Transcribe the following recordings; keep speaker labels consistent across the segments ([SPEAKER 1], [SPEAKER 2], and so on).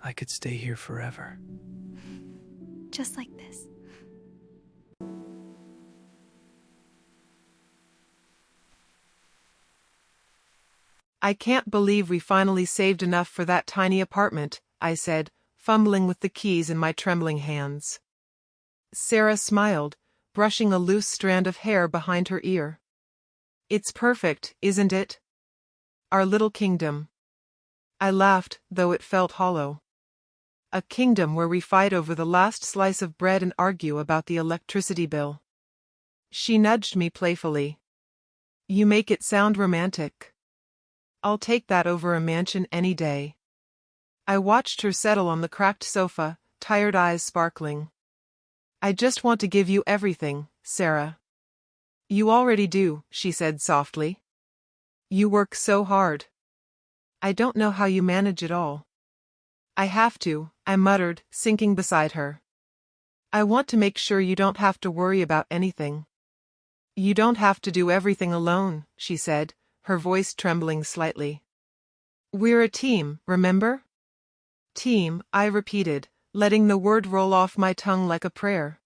[SPEAKER 1] I could stay here forever.
[SPEAKER 2] Just like this.
[SPEAKER 3] I can't believe we finally saved enough for that tiny apartment, I said, fumbling with the keys in my trembling hands. Sara smiled, brushing a loose strand of hair behind her ear. It's perfect, isn't it? Our little kingdom. I laughed, though it felt hollow. A kingdom where we fight over the last slice of bread and argue about the electricity bill. She nudged me playfully. You make it sound romantic. I'll take that over a mansion any day. I watched her settle on the cracked sofa, tired eyes sparkling. I just want to give you everything, Sara. You already do, she said softly. You work so hard. I don't know how you manage it all. I have to, I muttered, sinking beside her. I want to make sure you don't have to worry about anything. You don't have to do everything alone, she said, her voice trembling slightly. We're a team, remember? Team, I repeated, letting the word roll off my tongue like a prayer.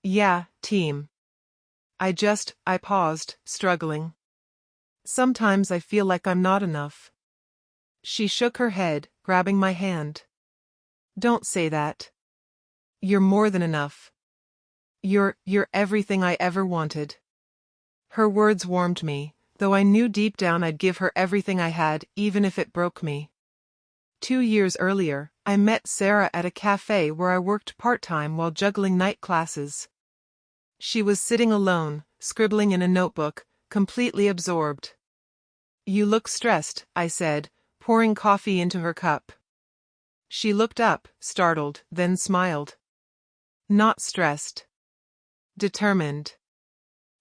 [SPEAKER 3] Yeah, team. I paused, struggling. Sometimes I feel like I'm not enough. She shook her head, grabbing my hand. Don't say that. You're more than enough. You're everything I ever wanted. Her words warmed me, though I knew deep down I'd give her everything I had, even if it broke me. 2 years earlier, I met Sara at a café where I worked part-time while juggling night classes. She was sitting alone, scribbling in a notebook, completely absorbed. You look stressed, I said, pouring coffee into her cup. She looked up, startled, then smiled. Not stressed. Determined.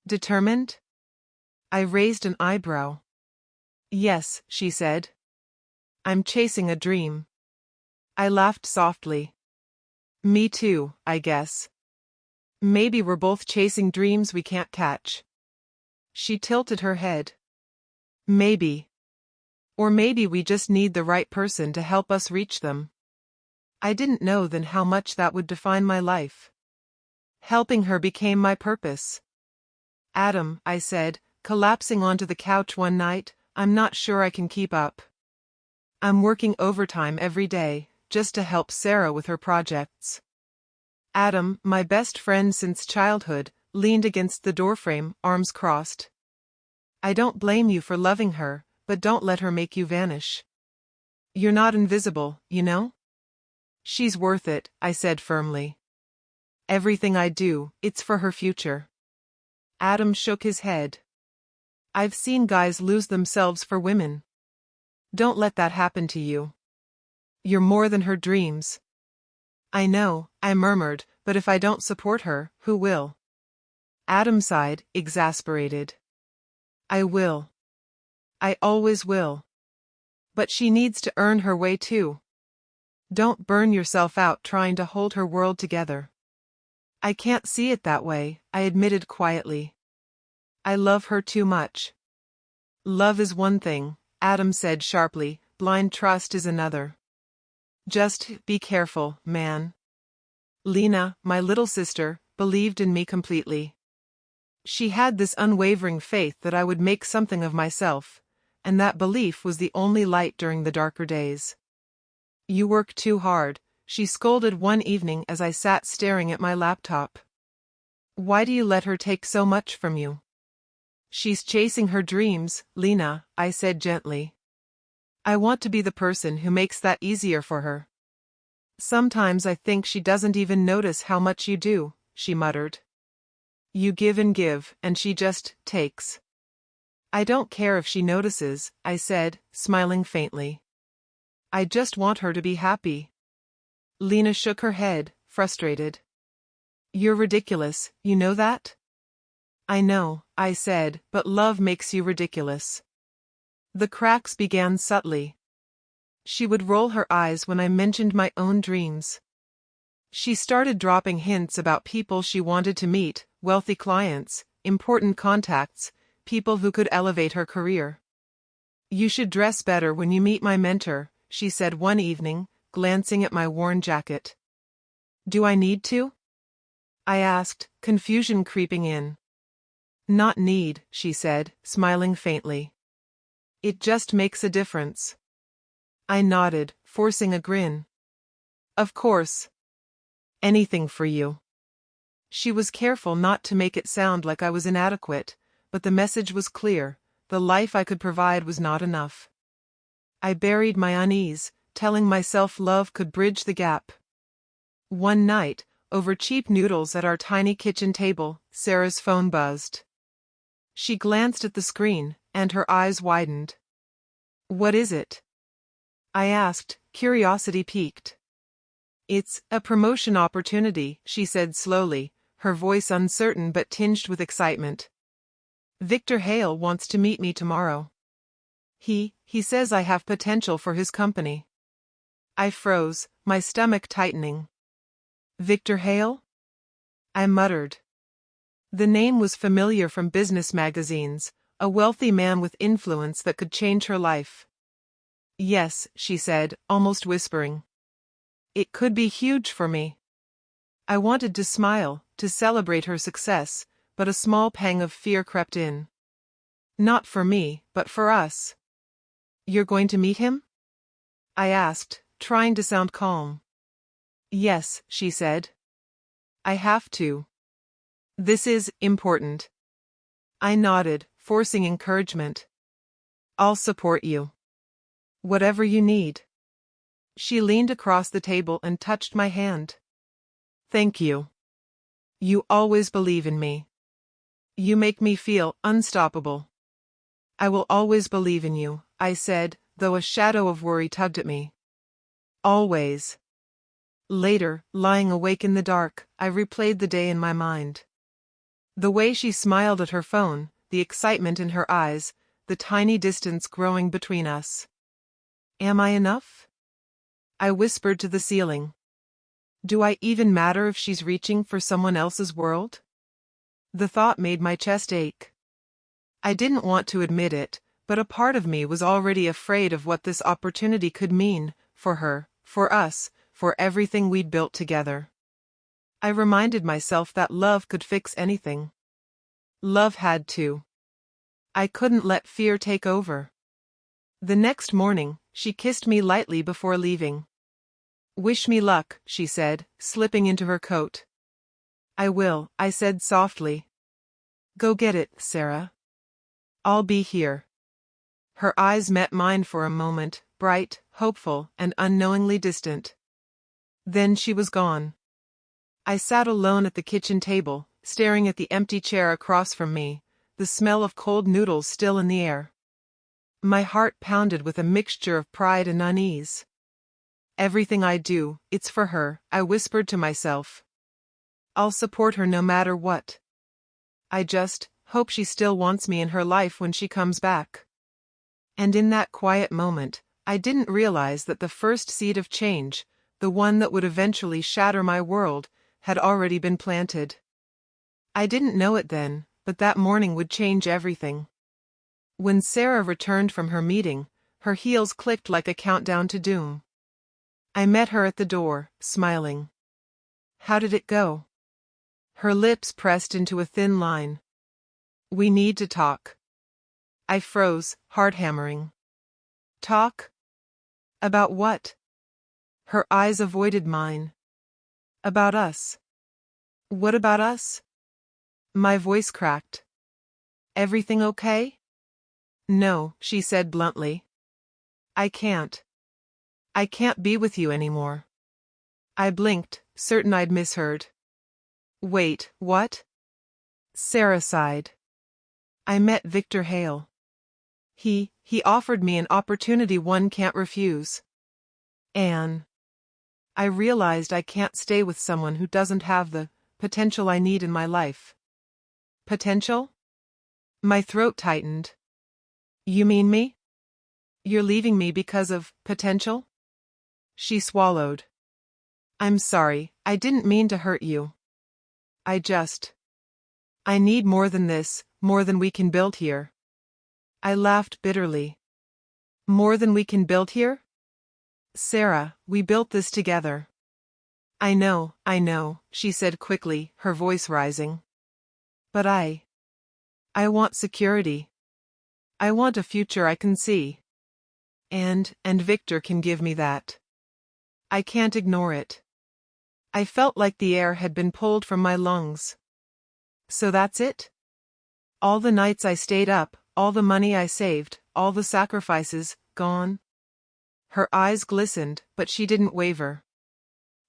[SPEAKER 3] Determined? I raised an eyebrow. Yes, she said. I'm chasing a dream. I laughed softly. Me too, I guess. Maybe we're both chasing dreams we can't catch. She tilted her head. Maybe. Or maybe we just need the right person to help us reach them. I didn't know then how much that would define my life. Helping her became my purpose. Adam, I said, collapsing onto the couch one night, I'm not sure I can keep up. I'm working overtime every day, just to help Sara with her projects. Adam, my best friend since childhood, leaned against the doorframe, arms crossed. I don't blame you for loving her, but don't let her make you vanish. You're not invisible, you know? She's worth it, I said firmly. Everything I do, it's for her future. Adam shook his head. I've seen guys lose themselves for women. Don't let that happen to you. You're more than her dreams. I know, I murmured, but if I don't support her, who will? Adam sighed, exasperated. I will. I always will. But she needs to earn her way too. Don't burn yourself out trying to hold her world together. I can't see it that way, I admitted quietly. I love her too much. Love is one thing, Adam said sharply, blind trust is another. Just be careful, man. Lena, my little sister, believed in me completely. She had this unwavering faith that I would make something of myself, and that belief was the only light during the darker days. You work too hard, she scolded one evening as I sat staring at my laptop. Why do you let her take so much from you? She's chasing her dreams, Lena, I said gently. I want to be the person who makes that easier for her. Sometimes I think she doesn't even notice how much you do, she muttered. You give, and she just takes. I don't care if she notices, I said, smiling faintly. I just want her to be happy. Lena shook her head, frustrated. You're ridiculous, you know that? I know, I said, but love makes you ridiculous. The cracks began subtly. She would roll her eyes when I mentioned my own dreams. She started dropping hints about people she wanted to meet, wealthy clients, important contacts, people who could elevate her career. You should dress better when you meet my mentor, she said one evening, glancing at my worn jacket. Do I need to? I asked, confusion creeping in. Not need, she said, smiling faintly. It just makes a difference. I nodded, forcing a grin. Of course. Anything for you. She was careful not to make it sound like I was inadequate, but the message was clear: the life I could provide was not enough. I buried my unease, telling myself love could bridge the gap. One night, over cheap noodles at our tiny kitchen table, Sarah's phone buzzed. She glanced at the screen, and her eyes widened. What is it? I asked, curiosity piqued. It's a promotion opportunity, she said slowly, her voice uncertain but tinged with excitement. Victor Hale wants to meet me tomorrow. He says I have potential for his company. I froze, my stomach tightening. Victor Hale? I muttered. The name was familiar from business magazines, a wealthy man with influence that could change her life. Yes, she said, almost whispering. It could be huge for me. I wanted to smile, to celebrate her success, but a small pang of fear crept in. Not for me, but for us. You're going to meet him? I asked, trying to sound calm. Yes, she said. I have to. This is important. I nodded, forcing encouragement. I'll support you. Whatever you need. She leaned across the table and touched my hand. Thank you. You always believe in me. You make me feel unstoppable. I will always believe in you, I said, though a shadow of worry tugged at me. Always. Later, lying awake in the dark, I replayed the day in my mind. The way she smiled at her phone, the excitement in her eyes, the tiny distance growing between us. Am I enough? I whispered to the ceiling. Do I even matter if she's reaching for someone else's world? The thought made my chest ache. I didn't want to admit it, but a part of me was already afraid of what this opportunity could mean, for her, for us, for everything we'd built together. I reminded myself that love could fix anything. Love had to. I couldn't let fear take over. The next morning, she kissed me lightly before leaving. Wish me luck, she said, slipping into her coat. I will, I said softly. Go get it, Sara. I'll be here. Her eyes met mine for a moment, bright, hopeful, and unknowingly distant. Then she was gone. I sat alone at the kitchen table, staring at the empty chair across from me, the smell of cold noodles still in the air. My heart pounded with a mixture of pride and unease. Everything I do, it's for her, I whispered to myself. I'll support her no matter what. I just hope she still wants me in her life when she comes back. And in that quiet moment, I didn't realize that the first seed of change, the one that would eventually shatter my world, had already been planted. I didn't know it then, but that morning would change everything. When Sara returned from her meeting, her heels clicked like a countdown to doom. I met her at the door, smiling. How did it go? Her lips pressed into a thin line. We need to talk. I froze, heart hammering. Talk? About what? Her eyes avoided mine. About us. What about us? My voice cracked. Everything okay? No, she said bluntly. I can't. I can't be with you anymore. I blinked, certain I'd misheard. Wait, what? Sara sighed. I met Victor Hale. He offered me an opportunity one can't refuse. Anne. I realized I can't stay with someone who doesn't have the potential I need in my life. Potential? My throat tightened. You mean me? You're leaving me because of potential? She swallowed. I'm sorry, I didn't mean to hurt you. I need more than this, more than we can build here. I laughed bitterly. More than we can build here? Sara, we built this together. I know, she said quickly, her voice rising. But I want security. I want a future I can see. And Victor can give me that. I can't ignore it. I felt like the air had been pulled from my lungs. So that's it? All the nights I stayed up, all the money I saved, all the sacrifices, gone? Her eyes glistened, but she didn't waver.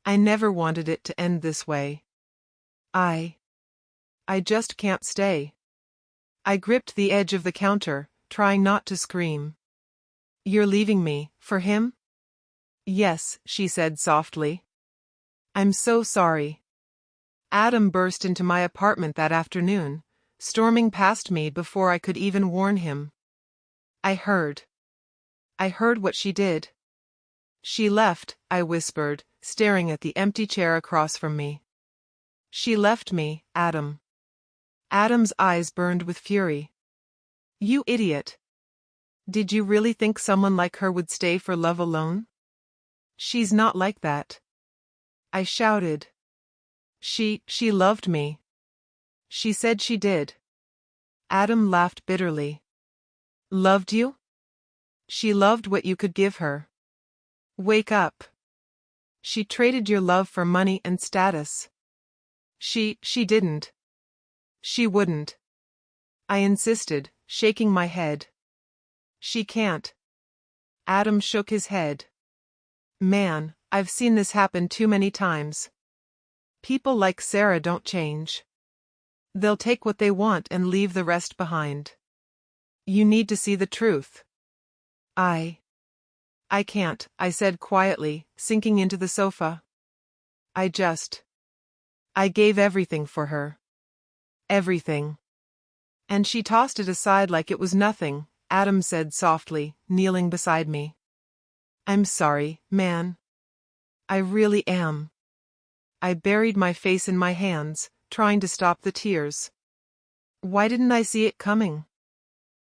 [SPEAKER 3] I never wanted it to end this way. I just can't stay. I gripped the edge of the counter, trying not to scream. You're leaving me, for him? Yes, she said softly. I'm so sorry. Adam burst into my apartment that afternoon, storming past me before I could even warn him. I heard what she did. She left, I whispered, staring at the empty chair across from me. She left me, Adam. Adam's eyes burned with fury. You idiot. Did you really think someone like her would stay for love alone? She's not like that. I shouted. She loved me. She said she did. Adam laughed bitterly. Loved you? She loved what you could give her. Wake up. She traded your love for money and status. She didn't. She wouldn't. I insisted, shaking my head. She can't. Adam shook his head. Man, I've seen this happen too many times. People like Sara don't change. They'll take what they want and leave the rest behind. You need to see the truth. I can't, I said quietly, sinking into the sofa. I gave everything for her. Everything. And she tossed it aside like it was nothing, Adam said softly, kneeling beside me. I'm sorry, man. I really am. I buried my face in my hands, trying to stop the tears. Why didn't I see it coming?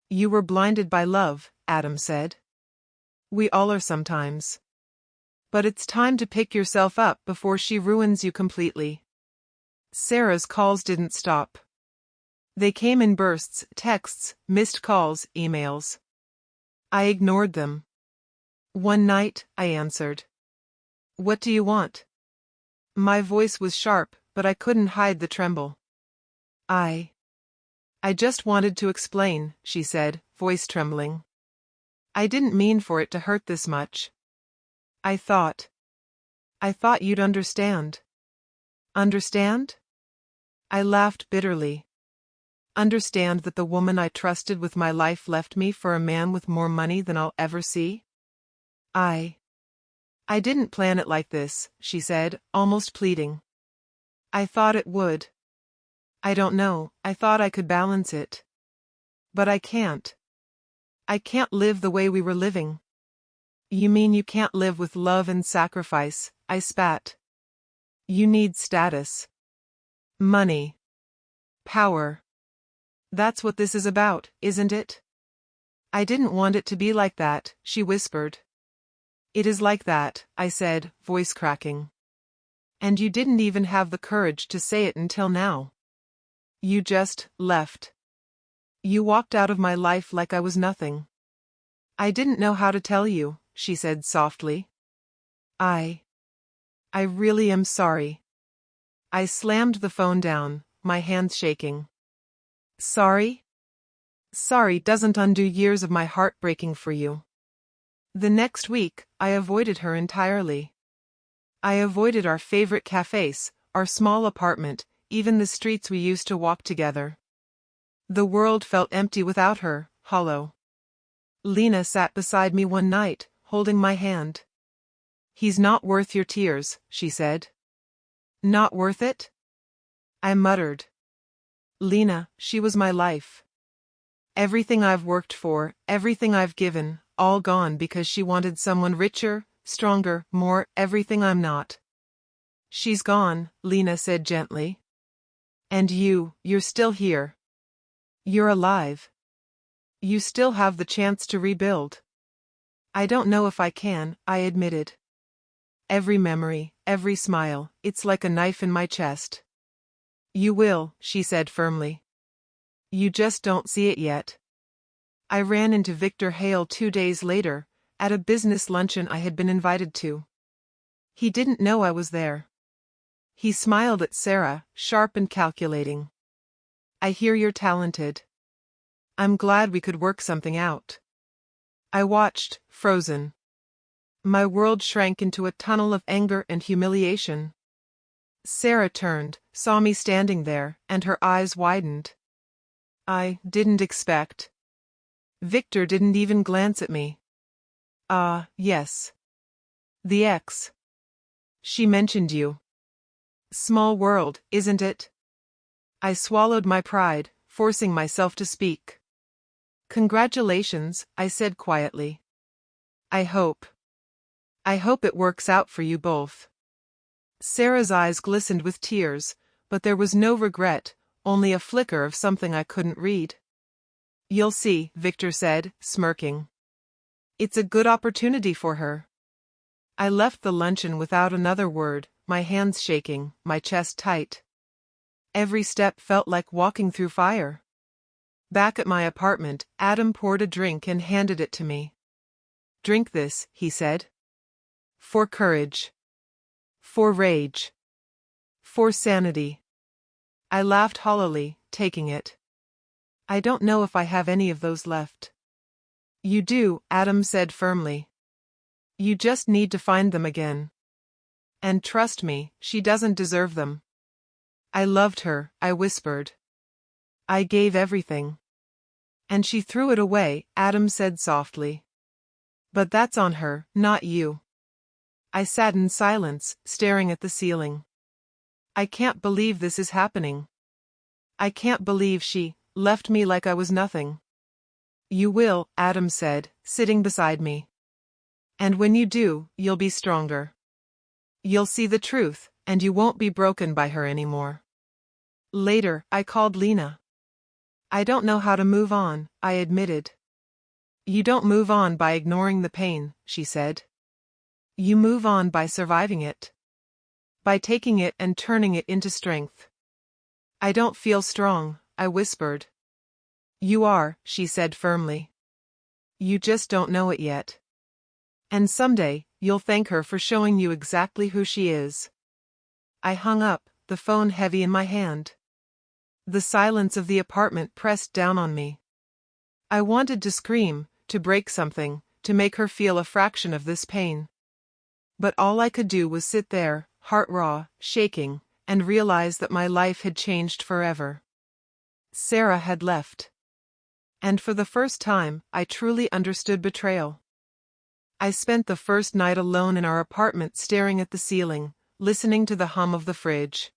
[SPEAKER 3] You were blinded by love, Adam said. We all are sometimes. But it's time to pick yourself up before she ruins you completely. Sara's calls didn't stop. They came in bursts, texts, missed calls, emails. I ignored them. One night, I answered. What do you want? My voice was sharp, but I couldn't hide the tremble. I just wanted to explain, she said, voice trembling. I didn't mean for it to hurt this much. I thought you'd understand. Understand? I laughed bitterly. Understand that the woman I trusted with my life left me for a man with more money than I'll ever see? I didn't plan it like this, she said, almost pleading. I thought it would. I don't know, I thought I could balance it. But I can't. I can't live the way we were living. You mean you can't live with love and sacrifice, I spat. You need status. Money. Power. That's what this is about, isn't it? I didn't want it to be like that, she whispered. It is like that, I said, voice cracking. And you didn't even have the courage to say it until now. You just left. You walked out of my life like I was nothing. I didn't know how to tell you, she said softly. I really am sorry. I slammed the phone down, my hands shaking. Sorry? Sorry doesn't undo years of my heart breaking for you. The next week, I avoided her entirely. I avoided our favorite cafés, our small apartment, even the streets we used to walk together. The world felt empty without her, hollow. Lena sat beside me one night, holding my hand. He's not worth your tears, she said. Not worth it? I muttered. Lena, she was my life. Everything I've worked for, everything I've given, all gone because she wanted someone richer, stronger, more, everything I'm not. She's gone, Lena said gently. And you're still here. You're alive. You still have the chance to rebuild. I don't know if I can, I admitted. Every memory, every smile, it's like a knife in my chest. You will, she said firmly. You just don't see it yet. I ran into Victor Hale 2 days later, at a business luncheon I had been invited to. He didn't know I was there. He smiled at Sara, sharp and calculating. I hear you're talented. I'm glad we could work something out. I watched, frozen. My world shrank into a tunnel of anger and humiliation. Sara turned, saw me standing there, and her eyes widened. I didn't expect. Victor didn't even glance at me. Yes. The ex. She mentioned you. Small world, isn't it? I swallowed my pride, forcing myself to speak. Congratulations, I said quietly. I hope it works out for you both. Sara's eyes glistened with tears, but there was no regret, only a flicker of something I couldn't read. You'll see, Victor said, smirking. It's a good opportunity for her. I left the luncheon without another word, my hands shaking, my chest tight. Every step felt like walking through fire. Back at my apartment, Adam poured a drink and handed it to me. Drink this, he said. For courage. For rage. For sanity. I laughed hollowly, taking it. I don't know if I have any of those left. You do, Adam said firmly. You just need to find them again. And trust me, she doesn't deserve them. I loved her, I whispered. I gave everything. And she threw it away, Adam said softly. But that's on her, not you. I sat in silence, staring at the ceiling. I can't believe this is happening. I can't believe she left me like I was nothing. You will, Adam said, sitting beside me. And when you do, you'll be stronger. You'll see the truth, and you won't be broken by her anymore. Later, I called Lena. I don't know how to move on, I admitted. You don't move on by ignoring the pain, she said. You move on by surviving it. By taking it and turning it into strength. I don't feel strong, I whispered. You are, she said firmly. You just don't know it yet. And someday, you'll thank her for showing you exactly who she is. I hung up, the phone heavy in my hand. The silence of the apartment pressed down on me. I wanted to scream, to break something, to make her feel a fraction of this pain. But all I could do was sit there, heart raw, shaking, and realize that my life had changed forever. Sara had left. And for the first time, I truly understood betrayal. I spent the first night alone in our apartment staring at the ceiling, listening to the hum of the fridge.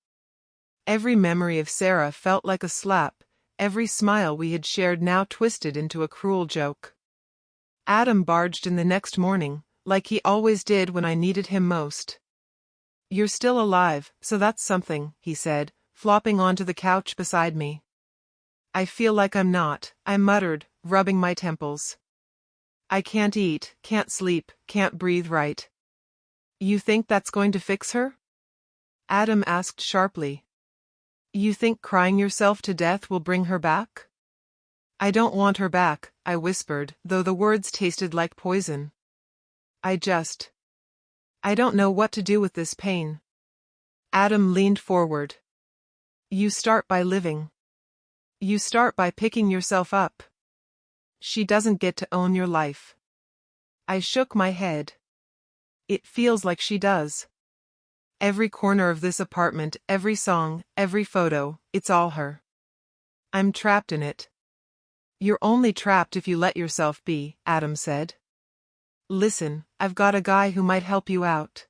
[SPEAKER 3] Every memory of Sara felt like a slap, every smile we had shared now twisted into a cruel joke. Adam barged in the next morning, like he always did when I needed him most. You're still alive, so that's something, he said, flopping onto the couch beside me. I feel like I'm not, I muttered, rubbing my temples. I can't eat, can't sleep, can't breathe right. You think that's going to fix her? Adam asked sharply. You think crying yourself to death will bring her back? I don't want her back, I whispered, though the words tasted like poison. I don't know what to do with this pain. Adam leaned forward. You start by living. You start by picking yourself up. She doesn't get to own your life. I shook my head. It feels like she does. Every corner of this apartment, every song, every photo, it's all her. I'm trapped in it. You're only trapped if you let yourself be, Adam said. Listen, I've got a guy who might help you out.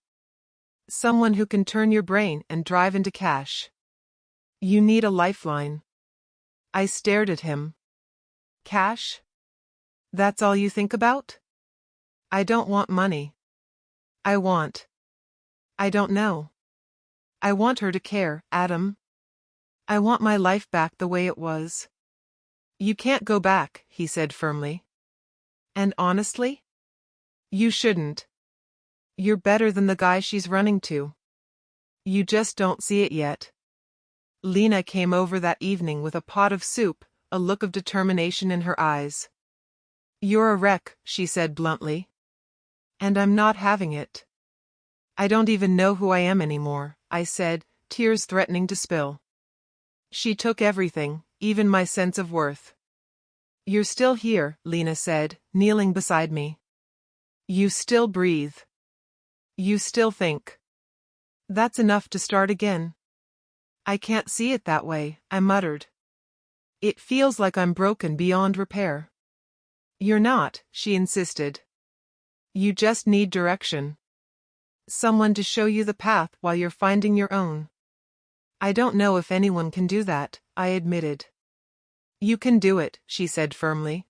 [SPEAKER 3] Someone who can turn your brain and drive into cash. You need a lifeline. I stared at him. Cash? That's all you think about? I don't want money. I don't know. I want her to care, Adam. I want my life back the way it was. You can't go back, he said firmly. And honestly? You shouldn't. You're better than the guy she's running to. You just don't see it yet. Lena came over that evening with a pot of soup, a look of determination in her eyes. You're a wreck, she said bluntly. And I'm not having it. I don't even know who I am anymore, I said, tears threatening to spill. She took everything, even my sense of worth. You're still here, Lena said, kneeling beside me. You still breathe. You still think. That's enough to start again. I can't see it that way, I muttered. It feels like I'm broken beyond repair. You're not, she insisted. You just need direction. Someone to show you the path while you're finding your own. I don't know if anyone can do that, I admitted. You can do it, she said firmly.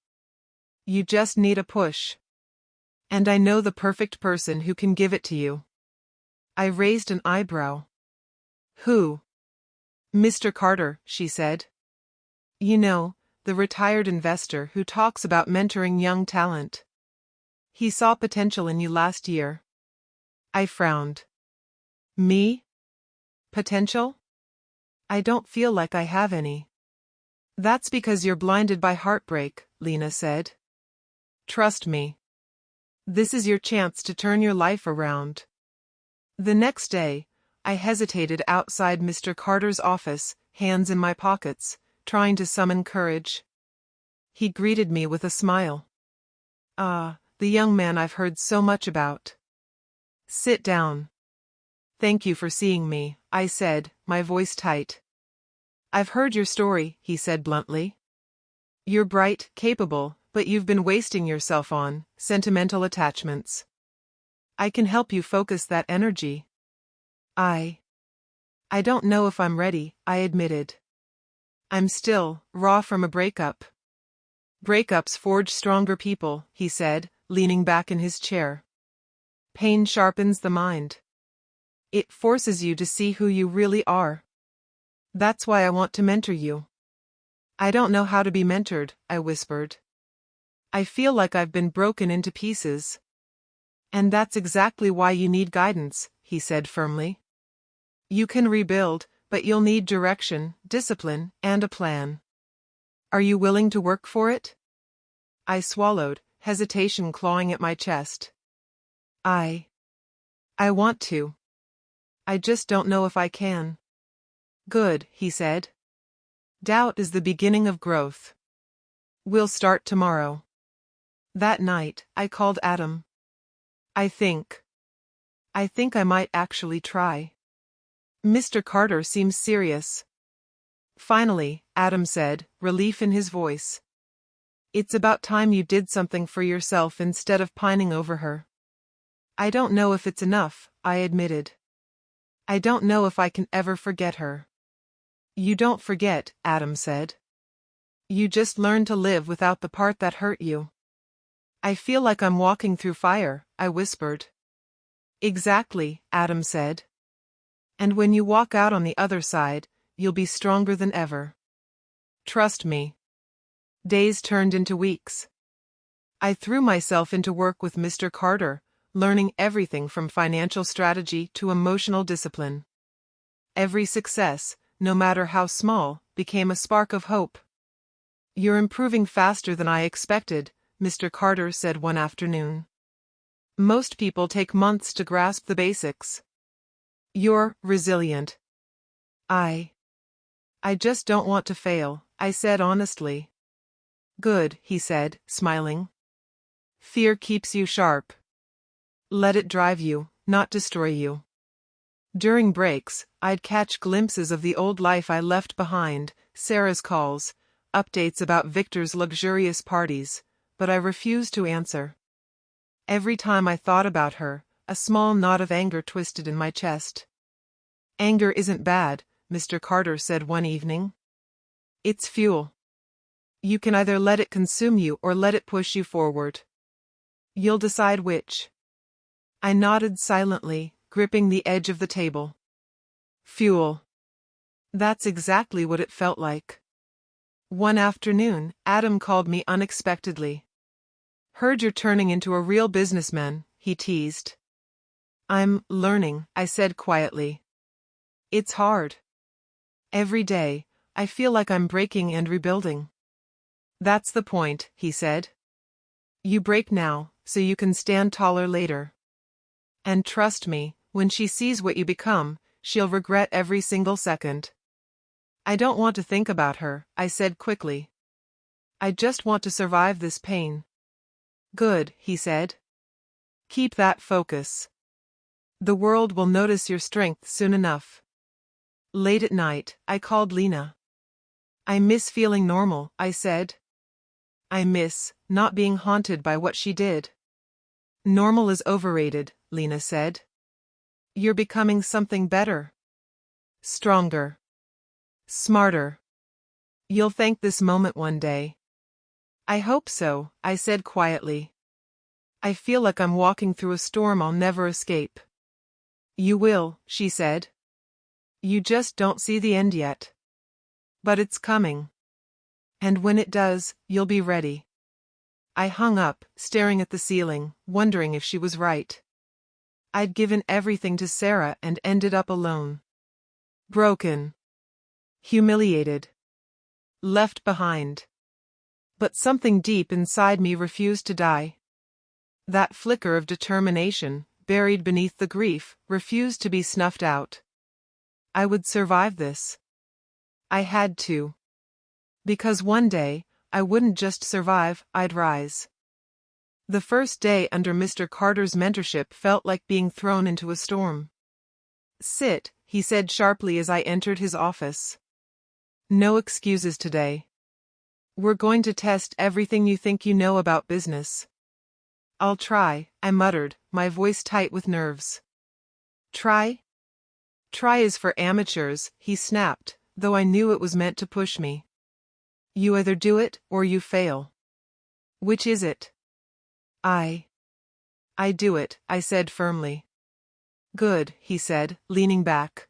[SPEAKER 3] You just need a push. And I know the perfect person who can give it to you. I raised an eyebrow. Who? Mr. Carter, she said. You know, the retired investor who talks about mentoring young talent. He saw potential in you last year. I frowned. Me? Potential? I don't feel like I have any. That's because you're blinded by heartbreak, Lena said. Trust me. This is your chance to turn your life around. The next day, I hesitated outside Mr. Carter's office, hands in my pockets, trying to summon courage. He greeted me with a smile. Ah, the young man I've heard so much about. Sit down. Thank you for seeing me, I said, my voice tight. I've heard your story, he said bluntly. You're bright, capable, but you've been wasting yourself on sentimental attachments. I can help you focus that energy. I don't know if I'm ready, I admitted. I'm still raw from a breakup. Breakups forge stronger people, he said, leaning back in his chair. Pain sharpens the mind. It forces you to see who you really are. That's why I want to mentor you. I don't know how to be mentored, I whispered. I feel like I've been broken into pieces. And that's exactly why you need guidance, he said firmly. You can rebuild, but you'll need direction, discipline, and a plan. Are you willing to work for it? I swallowed, hesitation clawing at my chest. I want to. I just don't know if I can. Good, he said. Doubt is the beginning of growth. We'll start tomorrow. That night, I called Adam. I think I might actually try. Mr. Carter seems serious. Finally, Adam said, relief in his voice. It's about time you did something for yourself instead of pining over her. I don't know if it's enough, I admitted. I don't know if I can ever forget her. You don't forget, Adam said. You just learn to live without the part that hurt you. I feel like I'm walking through fire, I whispered. Exactly, Adam said. And when you walk out on the other side, you'll be stronger than ever. Trust me. Days turned into weeks. I threw myself into work with Mr. Carter, learning everything from financial strategy to emotional discipline. Every success, no matter how small, became a spark of hope. You're improving faster than I expected, Mr. Carter said one afternoon. Most people take months to grasp the basics. You're resilient. I just don't want to fail, I said honestly. Good, he said, smiling. Fear keeps you sharp. Let it drive you, not destroy you. During breaks, I'd catch glimpses of the old life I left behind, Sara's calls, updates about Victor's luxurious parties, but I refused to answer. Every time I thought about her, a small knot of anger twisted in my chest. Anger isn't bad, Mr. Carter said one evening. It's fuel. You can either let it consume you or let it push you forward. You'll decide which. I nodded silently, gripping the edge of the table. Fuel. That's exactly what it felt like. One afternoon, Adam called me unexpectedly. Heard you're turning into a real businessman, he teased. I'm learning, I said quietly. It's hard. Every day, I feel like I'm breaking and rebuilding. That's the point, he said. You break now, so you can stand taller later. And trust me, when she sees what you become, she'll regret every single second. I don't want to think about her, I said quickly. I just want to survive this pain. Good, he said. Keep that focus. The world will notice your strength soon enough. Late at night, I called Lena. I miss feeling normal, I said. I miss not being haunted by what she did. Normal is overrated, Lena said. You're becoming something better. Stronger. Smarter. You'll thank this moment one day. I hope so, I said quietly. I feel like I'm walking through a storm I'll never escape. You will, she said. You just don't see the end yet. But it's coming. And when it does, you'll be ready. I hung up, staring at the ceiling, wondering if she was right. I'd given everything to Sara and ended up alone. Broken. Humiliated. Left behind. But something deep inside me refused to die. That flicker of determination, buried beneath the grief, refused to be snuffed out. I would survive this. I had to. Because one day, I wouldn't just survive, I'd rise. The first day under Mr. Carter's mentorship felt like being thrown into a storm. Sit, he said sharply as I entered his office. No excuses today. We're going to test everything you think you know about business. I'll try, I muttered, my voice tight with nerves. Try? Try is for amateurs, he snapped, though I knew it was meant to push me. You either do it, or you fail. Which is it? I do it, I said firmly. Good, he said, leaning back.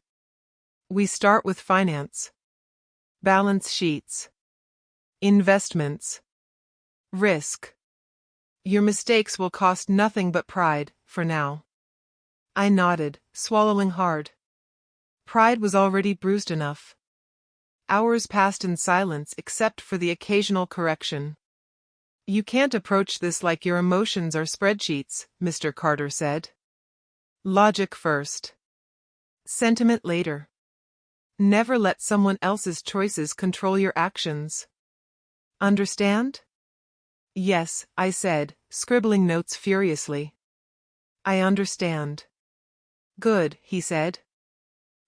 [SPEAKER 3] We start with finance. Balance sheets. Investments. Risk. Your mistakes will cost nothing but pride, for now. I nodded, swallowing hard. Pride was already bruised enough. Hours passed in silence except for the occasional correction. You can't approach this like your emotions are spreadsheets, Mr. Carter said. Logic first. Sentiment later. Never let someone else's choices control your actions. Understand? Yes, I said, scribbling notes furiously. I understand. Good, he said.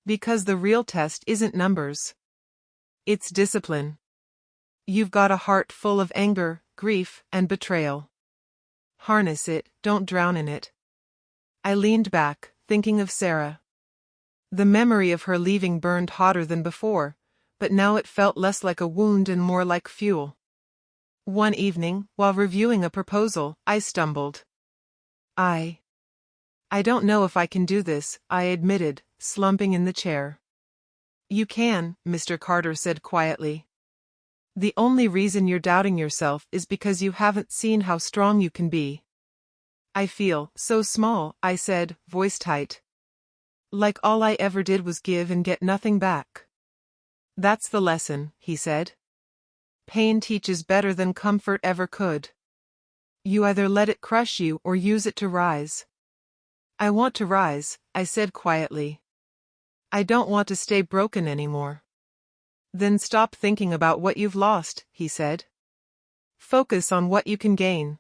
[SPEAKER 3] Because the real test isn't numbers. It's discipline. You've got a heart full of anger, grief, and betrayal. Harness it, don't drown in it. I leaned back, thinking of Sara. The memory of her leaving burned hotter than before, but now it felt less like a wound and more like fuel. One evening, while reviewing a proposal, I stumbled. I don't know if I can do this, I admitted, slumping in the chair. You can, Mr. Carter said quietly. The only reason you're doubting yourself is because you haven't seen how strong you can be. I feel so small, I said, voice tight. Like all I ever did was give and get nothing back. That's the lesson, he said. Pain teaches better than comfort ever could. You either let it crush you or use it to rise. I want to rise, I said quietly. I don't want to stay broken anymore. Then stop thinking about what you've lost, he said. Focus on what you can gain.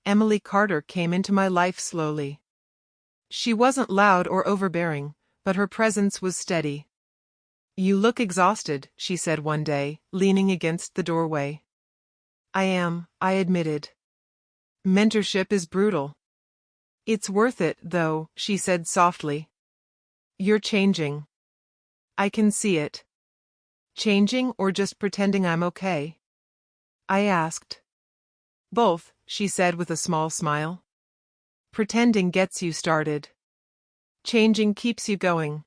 [SPEAKER 3] Emily Carter came into my life slowly. She wasn't loud or overbearing, but her presence was steady. You look exhausted, she said one day, leaning against the doorway. I am, I admitted. Mentorship is brutal. It's worth it, though, she said softly. You're changing. I can see it. Changing or just pretending I'm okay? I asked. Both, she said with a small smile. Pretending gets you started. Changing keeps you going.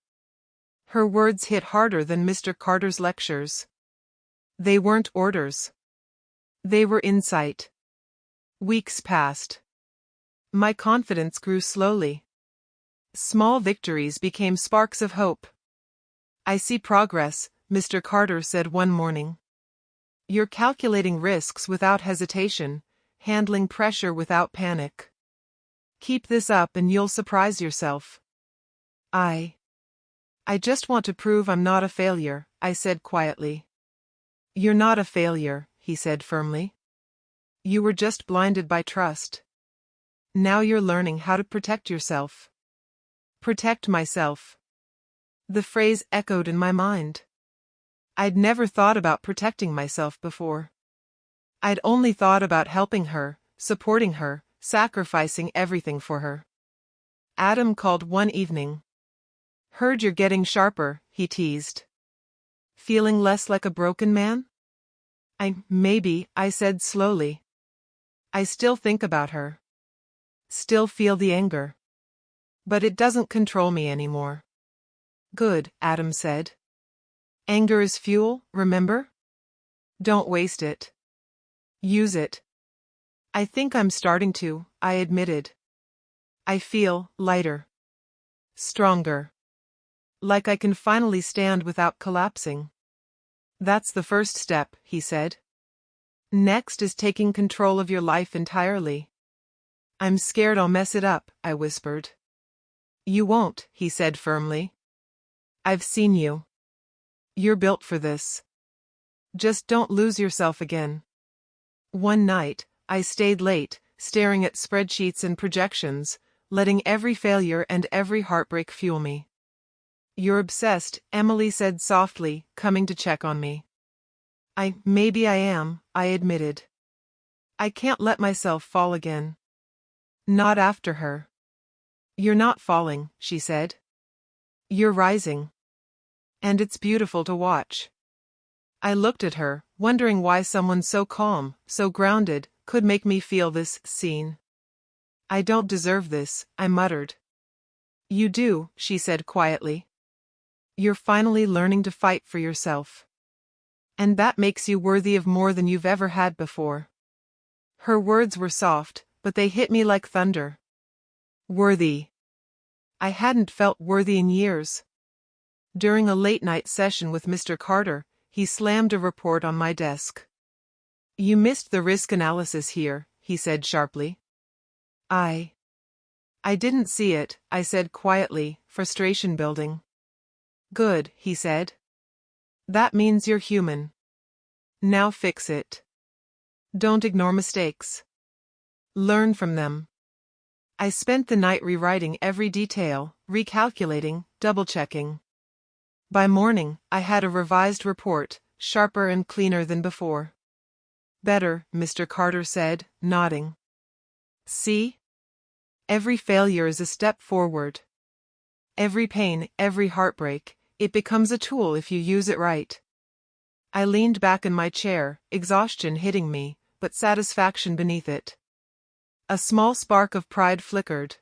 [SPEAKER 3] Her words hit harder than Mr. Carter's lectures. They weren't orders. They were insight. Weeks passed. My confidence grew slowly. Small victories became sparks of hope. "I see progress," Mr. Carter said one morning. "You're calculating risks without hesitation, handling pressure without panic. Keep this up and you'll surprise yourself." I just want to prove I'm not a failure," I said quietly. "You're not a failure," he said firmly. "You were just blinded by trust. Now you're learning how to protect yourself." Protect myself. The phrase echoed in my mind. I'd never thought about protecting myself before. I'd only thought about helping her, supporting her, sacrificing everything for her. Adam called one evening. "Heard you're getting sharper," he teased. "Feeling less like a broken man?" Maybe, I said slowly. I still think about her. Still feel the anger. But it doesn't control me anymore." "Good," Adam said. "Anger is fuel, remember? Don't waste it. Use it." "I think I'm starting to," I admitted. "I feel lighter. Stronger. Like I can finally stand without collapsing." "That's the first step," he said. "Next is taking control of your life entirely." "I'm scared I'll mess it up," I whispered. "You won't," he said firmly. "I've seen you. You're built for this. Just don't lose yourself again." One night, I stayed late, staring at spreadsheets and projections, letting every failure and every heartbreak fuel me. "You're obsessed," Emily said softly, coming to check on me. Maybe I am," I admitted. "I can't let myself fall again. Not after her." "You're not falling," she said. "You're rising. And it's beautiful to watch." I looked at her, wondering why someone so calm, so grounded, could make me feel this seen. "I don't deserve this," I muttered. "You do," she said quietly. "You're finally learning to fight for yourself. And that makes you worthy of more than you've ever had before." Her words were soft, but they hit me like thunder. Worthy. I hadn't felt worthy in years. During a late-night session with Mr. Carter, he slammed a report on my desk. "You missed the risk analysis here," he said sharply. I didn't see it," I said quietly, frustration building. "Good," he said. "That means you're human. Now fix it. Don't ignore mistakes. Learn from them." I spent the night rewriting every detail, recalculating, double-checking. By morning, I had a revised report, sharper and cleaner than before. "Better," Mr. Carter said, nodding. "See? Every failure is a step forward. Every pain, every heartbreak, it becomes a tool if you use it right." I leaned back in my chair, exhaustion hitting me, but satisfaction beneath it. A small spark of pride flickered.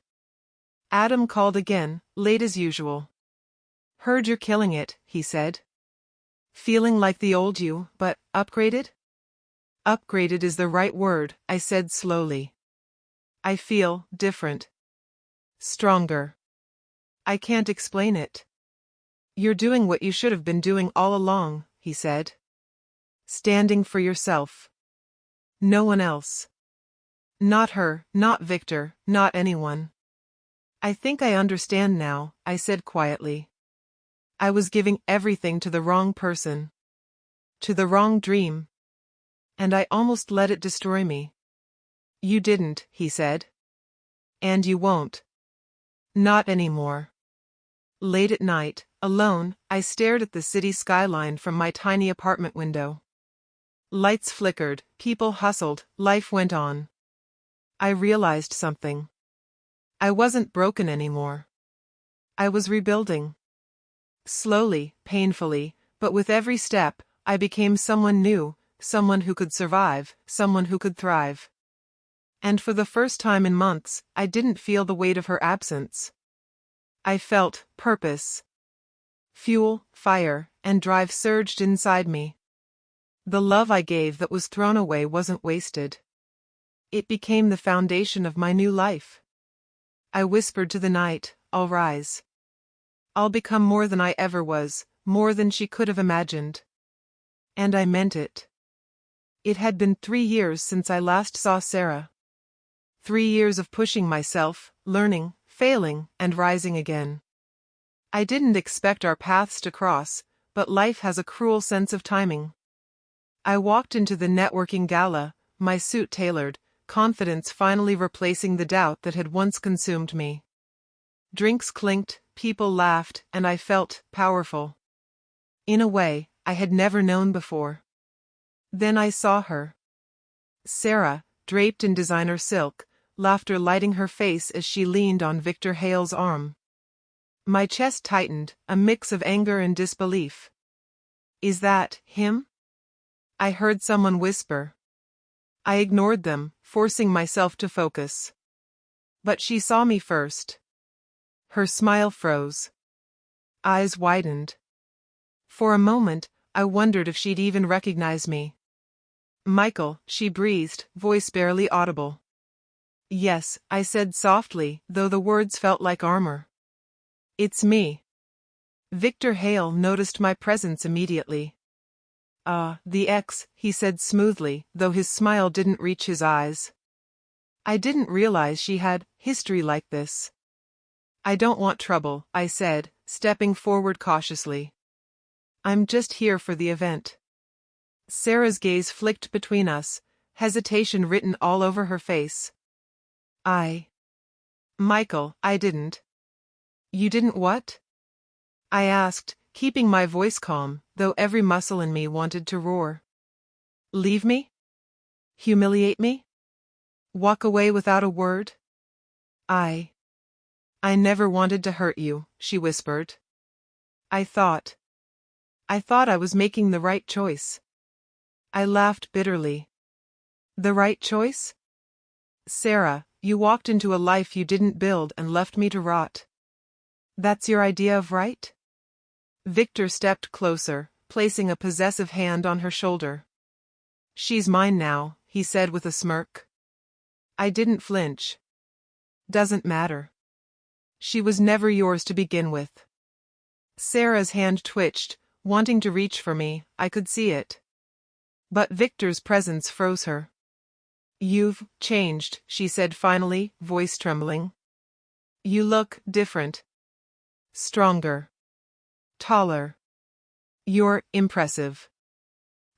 [SPEAKER 3] Adam called again, late as usual. "Heard you're killing it," he said. "Feeling like the old you, but upgraded?" "Upgraded is the right word," I said slowly. "I feel different. Stronger. I can't explain it." "You're doing what you should have been doing all along," he said. "Standing for yourself. No one else. Not her, not Victor, not anyone." "I think I understand now," I said quietly. "I was giving everything to the wrong person. To the wrong dream. And I almost let it destroy me." "You didn't," he said. "And you won't. Not anymore." Late at night, alone, I stared at the city skyline from my tiny apartment window. Lights flickered, people hustled, life went on. I realized something. I wasn't broken anymore. I was rebuilding. Slowly, painfully, but with every step, I became someone new, someone who could survive, someone who could thrive. And for the first time in months, I didn't feel the weight of her absence. I felt purpose. Fuel, fire, and drive surged inside me. The love I gave that was thrown away wasn't wasted. It became the foundation of my new life. I whispered to the night, I'll rise. I'll become more than I ever was, more than she could have imagined. And I meant it. It had been 3 years since I last saw Sara. 3 years of pushing myself, learning, failing, and rising again. I didn't expect our paths to cross, but life has a cruel sense of timing. I walked into the networking gala, my suit tailored, confidence finally replacing the doubt that had once consumed me. Drinks clinked, people laughed, and I felt powerful. In a way I had never known before. Then I saw her. Sara, draped in designer silk, laughter lighting her face as she leaned on Victor Hale's arm. My chest tightened, a mix of anger and disbelief. Is that him? I heard someone whisper. I ignored them, forcing myself to focus. But she saw me first. Her smile froze. Eyes widened. For a moment, I wondered if she'd even recognize me. Michael, she breathed, voice barely audible. Yes, I said softly, though the words felt like armor. It's me. Victor Hale noticed my presence immediately. The ex, he said smoothly, though his smile didn't reach his eyes. I didn't realize she had history like this. I don't want trouble, I said, stepping forward cautiously. I'm just here for the event. Sara's gaze flicked between us, hesitation written all over her face. Michael, I didn't. You didn't what? I asked, keeping my voice calm, though every muscle in me wanted to roar. Leave me? Humiliate me? Walk away without a word? I never wanted to hurt you, she whispered. I thought I was making the right choice. I laughed bitterly. The right choice? Sara, you walked into a life you didn't build and left me to rot. That's your idea of right? Victor stepped closer, placing a possessive hand on her shoulder. She's mine now, he said with a smirk. I didn't flinch. Doesn't matter. She was never yours to begin with. Sara's hand twitched, wanting to reach for me, I could see it. But Victor's presence froze her. You've changed, she said finally, voice trembling. You look different. Stronger. Taller. You're impressive.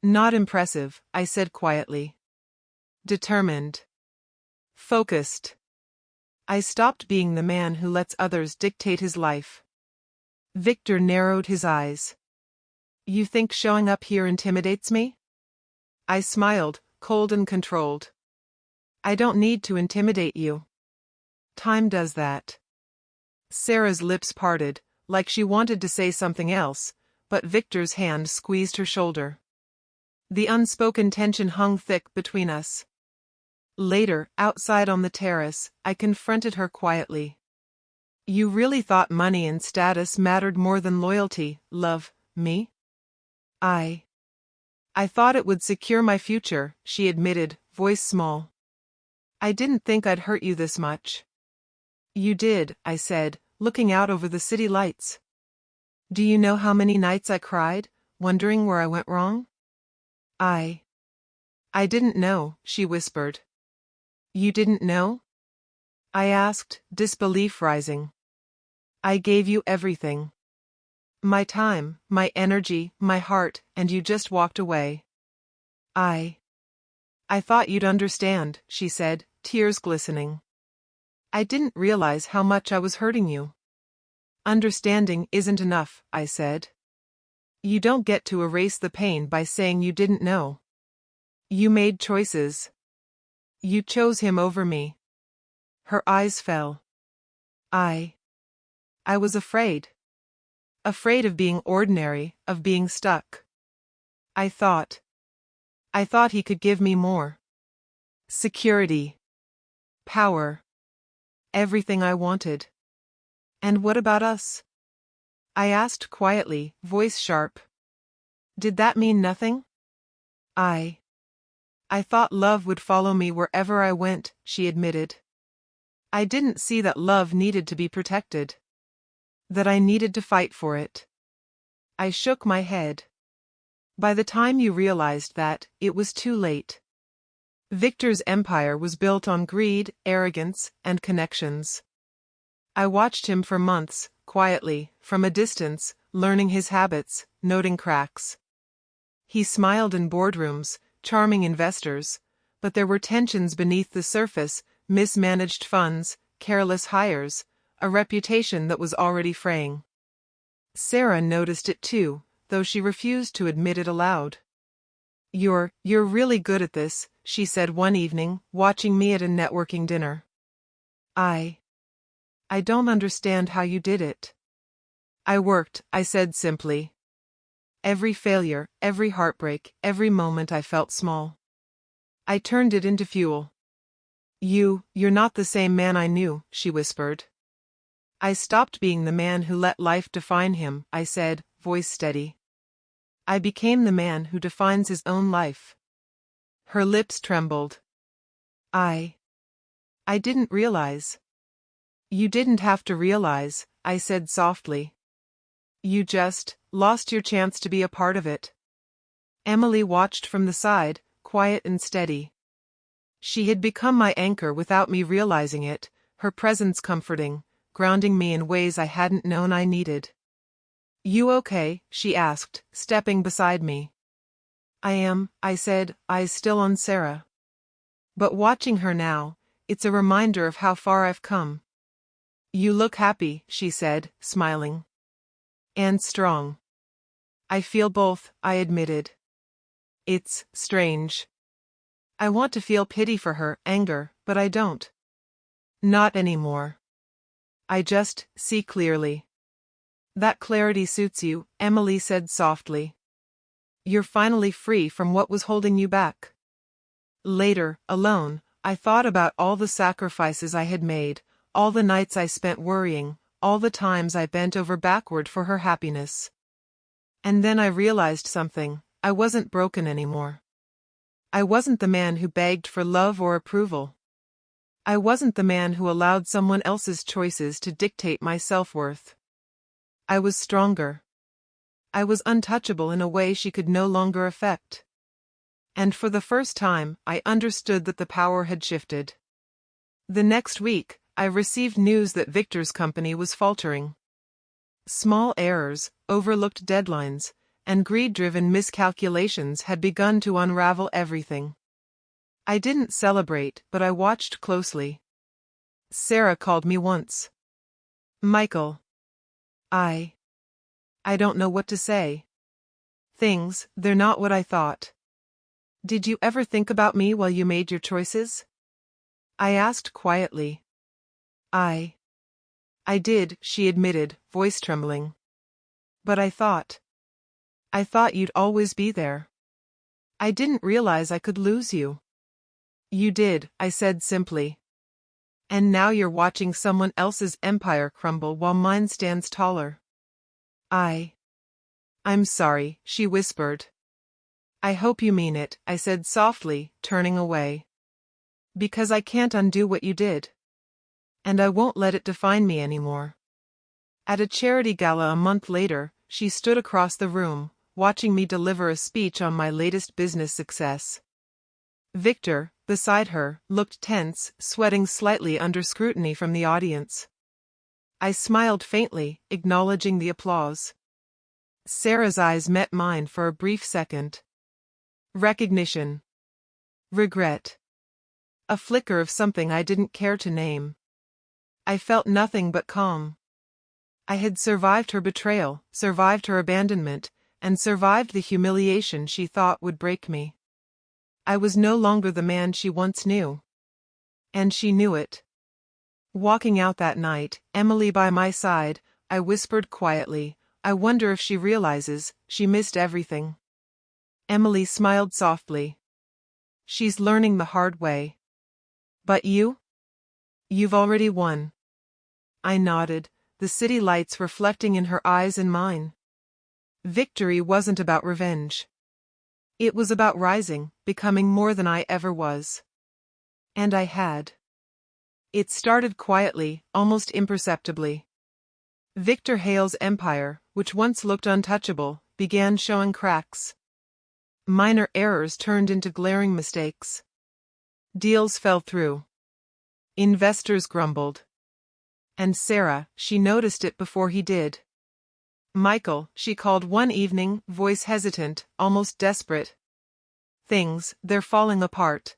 [SPEAKER 3] Not impressive, I said quietly. Determined. Focused. I stopped being the man who lets others dictate his life. Victor narrowed his eyes. You think showing up here intimidates me? I smiled, cold and controlled. I don't need to intimidate you. Time does that. Sara's lips parted, like she wanted to say something else, but Victor's hand squeezed her shoulder. The unspoken tension hung thick between us. Later, outside on the terrace, I confronted her quietly. You really thought money and status mattered more than loyalty, love, me? I thought it would secure my future, she admitted, voice small. I didn't think I'd hurt you this much. You did, I said, looking out over the city lights. Do you know how many nights I cried, wondering where I went wrong? I didn't know, she whispered. You didn't know? I asked, disbelief rising. I gave you everything. My time, my energy, my heart, and you just walked away. I thought you'd understand, she said, tears glistening. I didn't realize how much I was hurting you. Understanding isn't enough, I said. You don't get to erase the pain by saying you didn't know. You made choices. You chose him over me. Her eyes fell. I was afraid. Afraid of being ordinary, of being stuck. I thought he could give me more. Security. Power. Everything I wanted. And what about us? I asked quietly, voice sharp. Did that mean nothing? I I thought love would follow me wherever I went, she admitted. I didn't see that love needed to be protected. That I needed to fight for it. I shook my head. By the time you realized that, it was too late. Victor's empire was built on greed, arrogance, and connections. I watched him for months, quietly, from a distance, learning his habits, noting cracks. He smiled in boardrooms, charming investors, but there were tensions beneath the surface, mismanaged funds, careless hires, a reputation that was already fraying. Sara noticed it too, though she refused to admit it aloud. You're really good at this, she said one evening, watching me at a networking dinner. I don't understand how you did it. I worked, I said simply. Every failure, every heartbreak, every moment I felt small. I turned it into fuel. You're not the same man I knew, she whispered. I stopped being the man who let life define him, I said, voice steady. I became the man who defines his own life. Her lips trembled. I didn't realize. You didn't have to realize, I said softly. You just lost your chance to be a part of it. Emily watched from the side, quiet and steady. She had become my anchor without me realizing it, her presence comforting, grounding me in ways I hadn't known I needed. You okay? She asked, stepping beside me. I am, I said, eyes still on Sara. But watching her now, it's a reminder of how far I've come. You look happy, she said, smiling. And strong. I feel both, I admitted. It's strange. I want to feel pity for her, anger, but I don't. Not anymore. I just see clearly. That clarity suits you, Emily said softly. You're finally free from what was holding you back. Later, alone, I thought about all the sacrifices I had made, all the nights I spent worrying, all the times I bent over backward for her happiness. And then I realized something, I wasn't broken anymore. I wasn't the man who begged for love or approval. I wasn't the man who allowed someone else's choices to dictate my self-worth. I was stronger. I was untouchable in a way she could no longer affect. And for the first time, I understood that the power had shifted. The next week, I received news that Victor's company was faltering. Small errors, overlooked deadlines, and greed-driven miscalculations had begun to unravel everything. I didn't celebrate, but I watched closely. Sara called me once. Michael. I don't know what to say. They're not what I thought. Did you ever think about me while you made your choices? I asked quietly. I did, she admitted, voice trembling. But I thought you'd always be there. I didn't realize I could lose you. You did, I said simply. And now you're watching someone else's empire crumble while mine stands taller. I'm sorry, she whispered. I hope you mean it, I said softly, turning away. Because I can't undo what you did. And I won't let it define me anymore. At a charity gala a month later, she stood across the room, watching me deliver a speech on my latest business success. Victor, beside her, looked tense, sweating slightly under scrutiny from the audience. I smiled faintly, acknowledging the applause. Sara's eyes met mine for a brief second. Recognition. Regret. A flicker of something I didn't care to name. I felt nothing but calm. I had survived her betrayal, survived her abandonment, and survived the humiliation she thought would break me. I was no longer the man she once knew. And she knew it. Walking out that night, Emily by my side, I whispered quietly, I wonder if she realizes, she missed everything. Emily smiled softly. She's learning the hard way. But you? You've already won. I nodded, the city lights reflecting in her eyes and mine. Victory wasn't about revenge. It was about rising, becoming more than I ever was. And I had. It started quietly, almost imperceptibly. Victor Hale's empire, which once looked untouchable, began showing cracks. Minor errors turned into glaring mistakes. Deals fell through. Investors grumbled. And Sara, she noticed it before he did. Michael, she called one evening, voice hesitant, almost desperate. They're falling apart.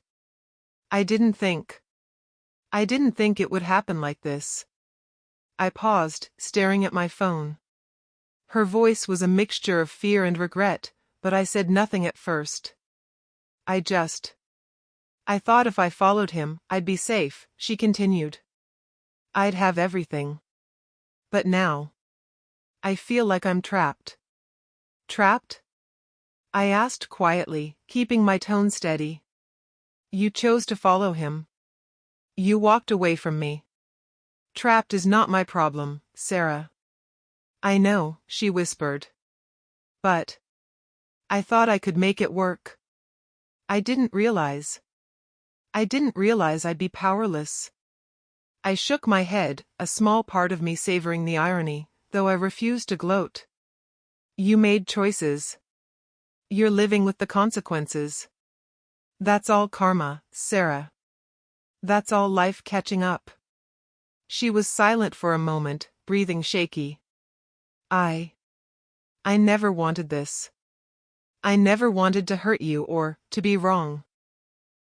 [SPEAKER 3] I didn't think it would happen like this. I paused, staring at my phone. Her voice was a mixture of fear and regret, but I said nothing at first. I thought if I followed him, I'd be safe, she continued. I'd have everything. But now, I feel like I'm trapped. Trapped? I asked quietly, keeping my tone steady. You chose to follow him. You walked away from me. Trapped is not my problem, Sara. I know, she whispered. But I thought I could make it work. I didn't realize I'd be powerless. I shook my head, a small part of me savoring the irony, though I refused to gloat. You made choices. You're living with the consequences. That's all karma, Sara. That's all life catching up. She was silent for a moment, breathing shaky. I never wanted this. I never wanted to hurt you or to be wrong.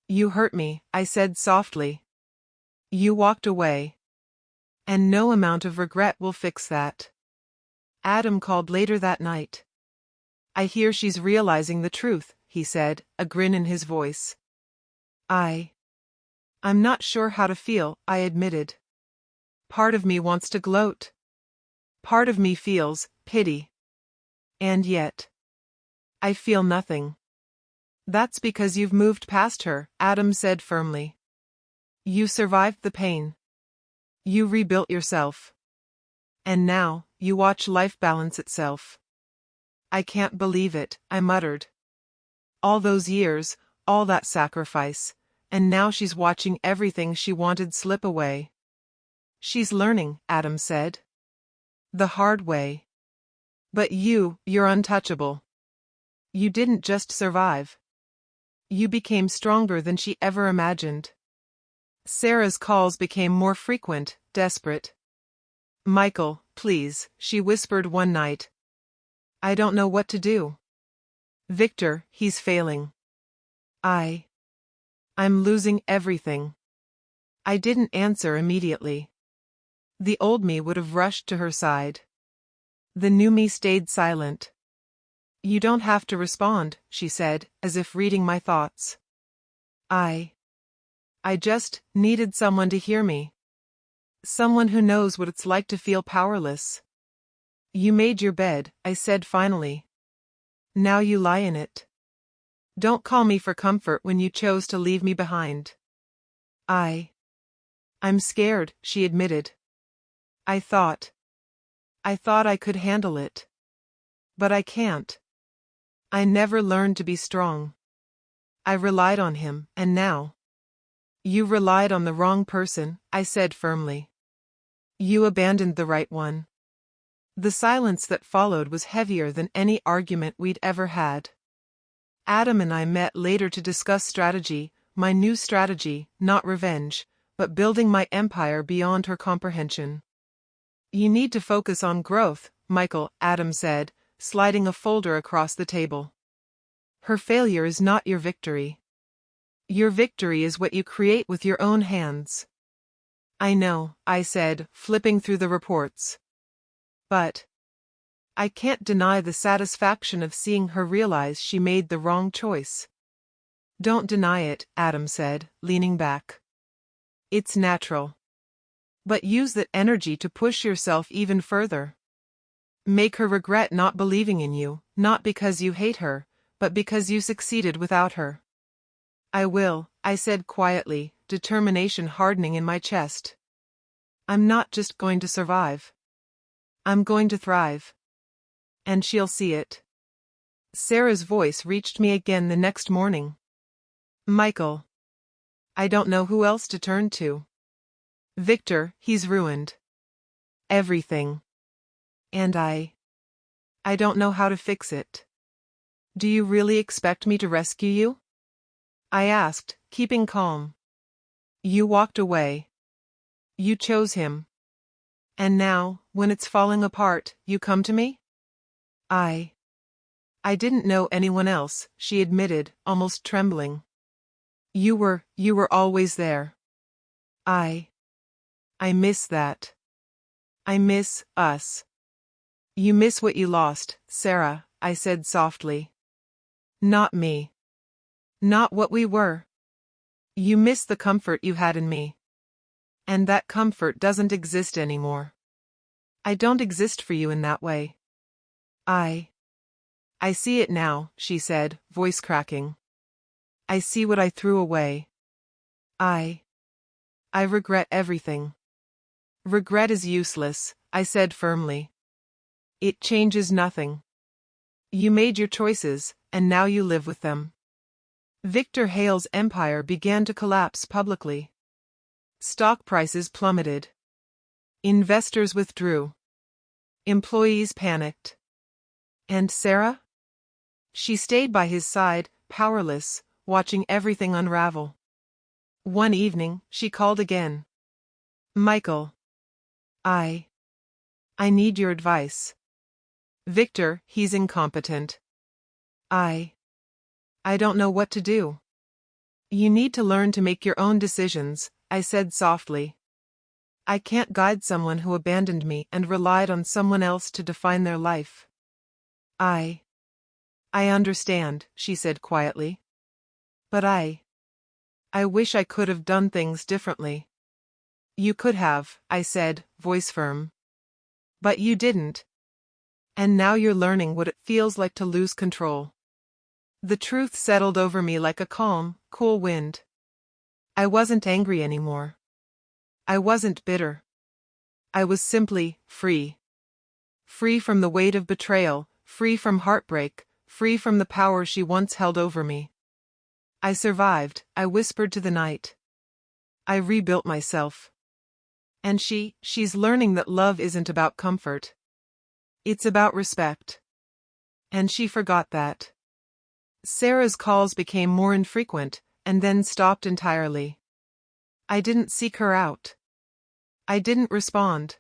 [SPEAKER 3] You hurt me, I said softly. You walked away. And no amount of regret will fix that. Adam called later that night. I hear she's realizing the truth, he said, a grin in his voice. I'm not sure how to feel, I admitted. Part of me wants to gloat. Part of me feels pity. And yet, I feel nothing. That's because you've moved past her, Adam said firmly. You survived the pain. You rebuilt yourself. And now, you watch life balance itself. I can't believe it, I muttered. All those years, all that sacrifice, and now she's watching everything she wanted slip away. She's learning, Adam said. The hard way. But you're untouchable. You didn't just survive. You became stronger than she ever imagined. Sara's calls became more frequent, desperate. Michael, please, she whispered one night. I don't know what to do. Victor, he's failing. I'm losing everything. I didn't answer immediately. The old me would have rushed to her side. The new me stayed silent. You don't have to respond, she said, as if reading my thoughts. I just needed someone to hear me. Someone who knows what it's like to feel powerless. You made your bed, I said finally. Now you lie in it. Don't call me for comfort when you chose to leave me behind. I'm scared, she admitted. I thought I could handle it. But I can't. I never learned to be strong. I relied on him, and now. You relied on the wrong person, I said firmly. You abandoned the right one. The silence that followed was heavier than any argument we'd ever had. Adam and I met later to discuss strategy, my new strategy, not revenge, but building my empire beyond her comprehension. You need to focus on growth, Michael, Adam said, sliding a folder across the table. Her failure is not your victory. Your victory is what you create with your own hands. I know, I said, flipping through the reports. But I can't deny the satisfaction of seeing her realize she made the wrong choice. Don't deny it, Adam said, leaning back. It's natural. But use that energy to push yourself even further. Make her regret not believing in you, not because you hate her, but because you succeeded without her. I will, I said quietly, determination hardening in my chest. I'm not just going to survive. I'm going to thrive. And she'll see it. Sarah's voice reached me again the next morning. Michael. I don't know who else to turn to. Victor, he's ruined everything. And I don't know how to fix it. Do you really expect me to rescue you? I asked, keeping calm. You walked away. You chose him. And now, when it's falling apart, you come to me? I didn't know anyone else, she admitted, almost trembling. You were always there. I miss that. I miss us. You miss what you lost, Sara, I said softly. Not me. Not what we were. You miss the comfort you had in me. And that comfort doesn't exist anymore. I don't exist for you in that way. I see it now, she said, voice cracking. I see what I threw away. I regret everything. Regret is useless, I said firmly. It changes nothing. You made your choices, and now you live with them. Victor Hale's empire began to collapse publicly. Stock prices plummeted. Investors withdrew. Employees panicked. And Sara? She stayed by his side, powerless, watching everything unravel. One evening, she called again. Michael. I need your advice. Victor, he's incompetent. I don't know what to do. You need to learn to make your own decisions, I said softly. I can't guide someone who abandoned me and relied on someone else to define their life. I understand, she said quietly. But I wish I could have done things differently. You could have, I said, voice firm. But you didn't. And now you're learning what it feels like to lose control. The truth settled over me like a calm, cool wind. I wasn't angry anymore. I wasn't bitter. I was simply free. Free from the weight of betrayal, free from heartbreak, free from the power she once held over me. I survived, I whispered to the night. I rebuilt myself. And she's learning that love isn't about comfort. It's about respect. And she forgot that. Sara's calls became more infrequent, and then stopped entirely. I didn't seek her out. I didn't respond.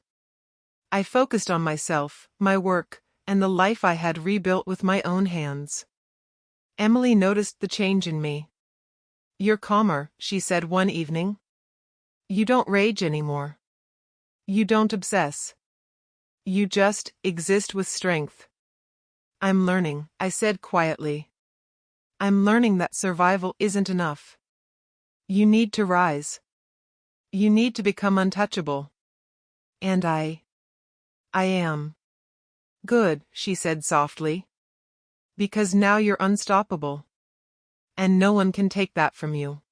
[SPEAKER 3] I focused on myself, my work, and the life I had rebuilt with my own hands. Emily noticed the change in me. You're calmer, she said one evening. You don't rage anymore. You don't obsess. You just exist with strength. I'm learning, I said quietly. I'm learning that survival isn't enough. You need to rise. You need to become untouchable. And I am. Good, she said softly. Because now you're unstoppable. And no one can take that from you.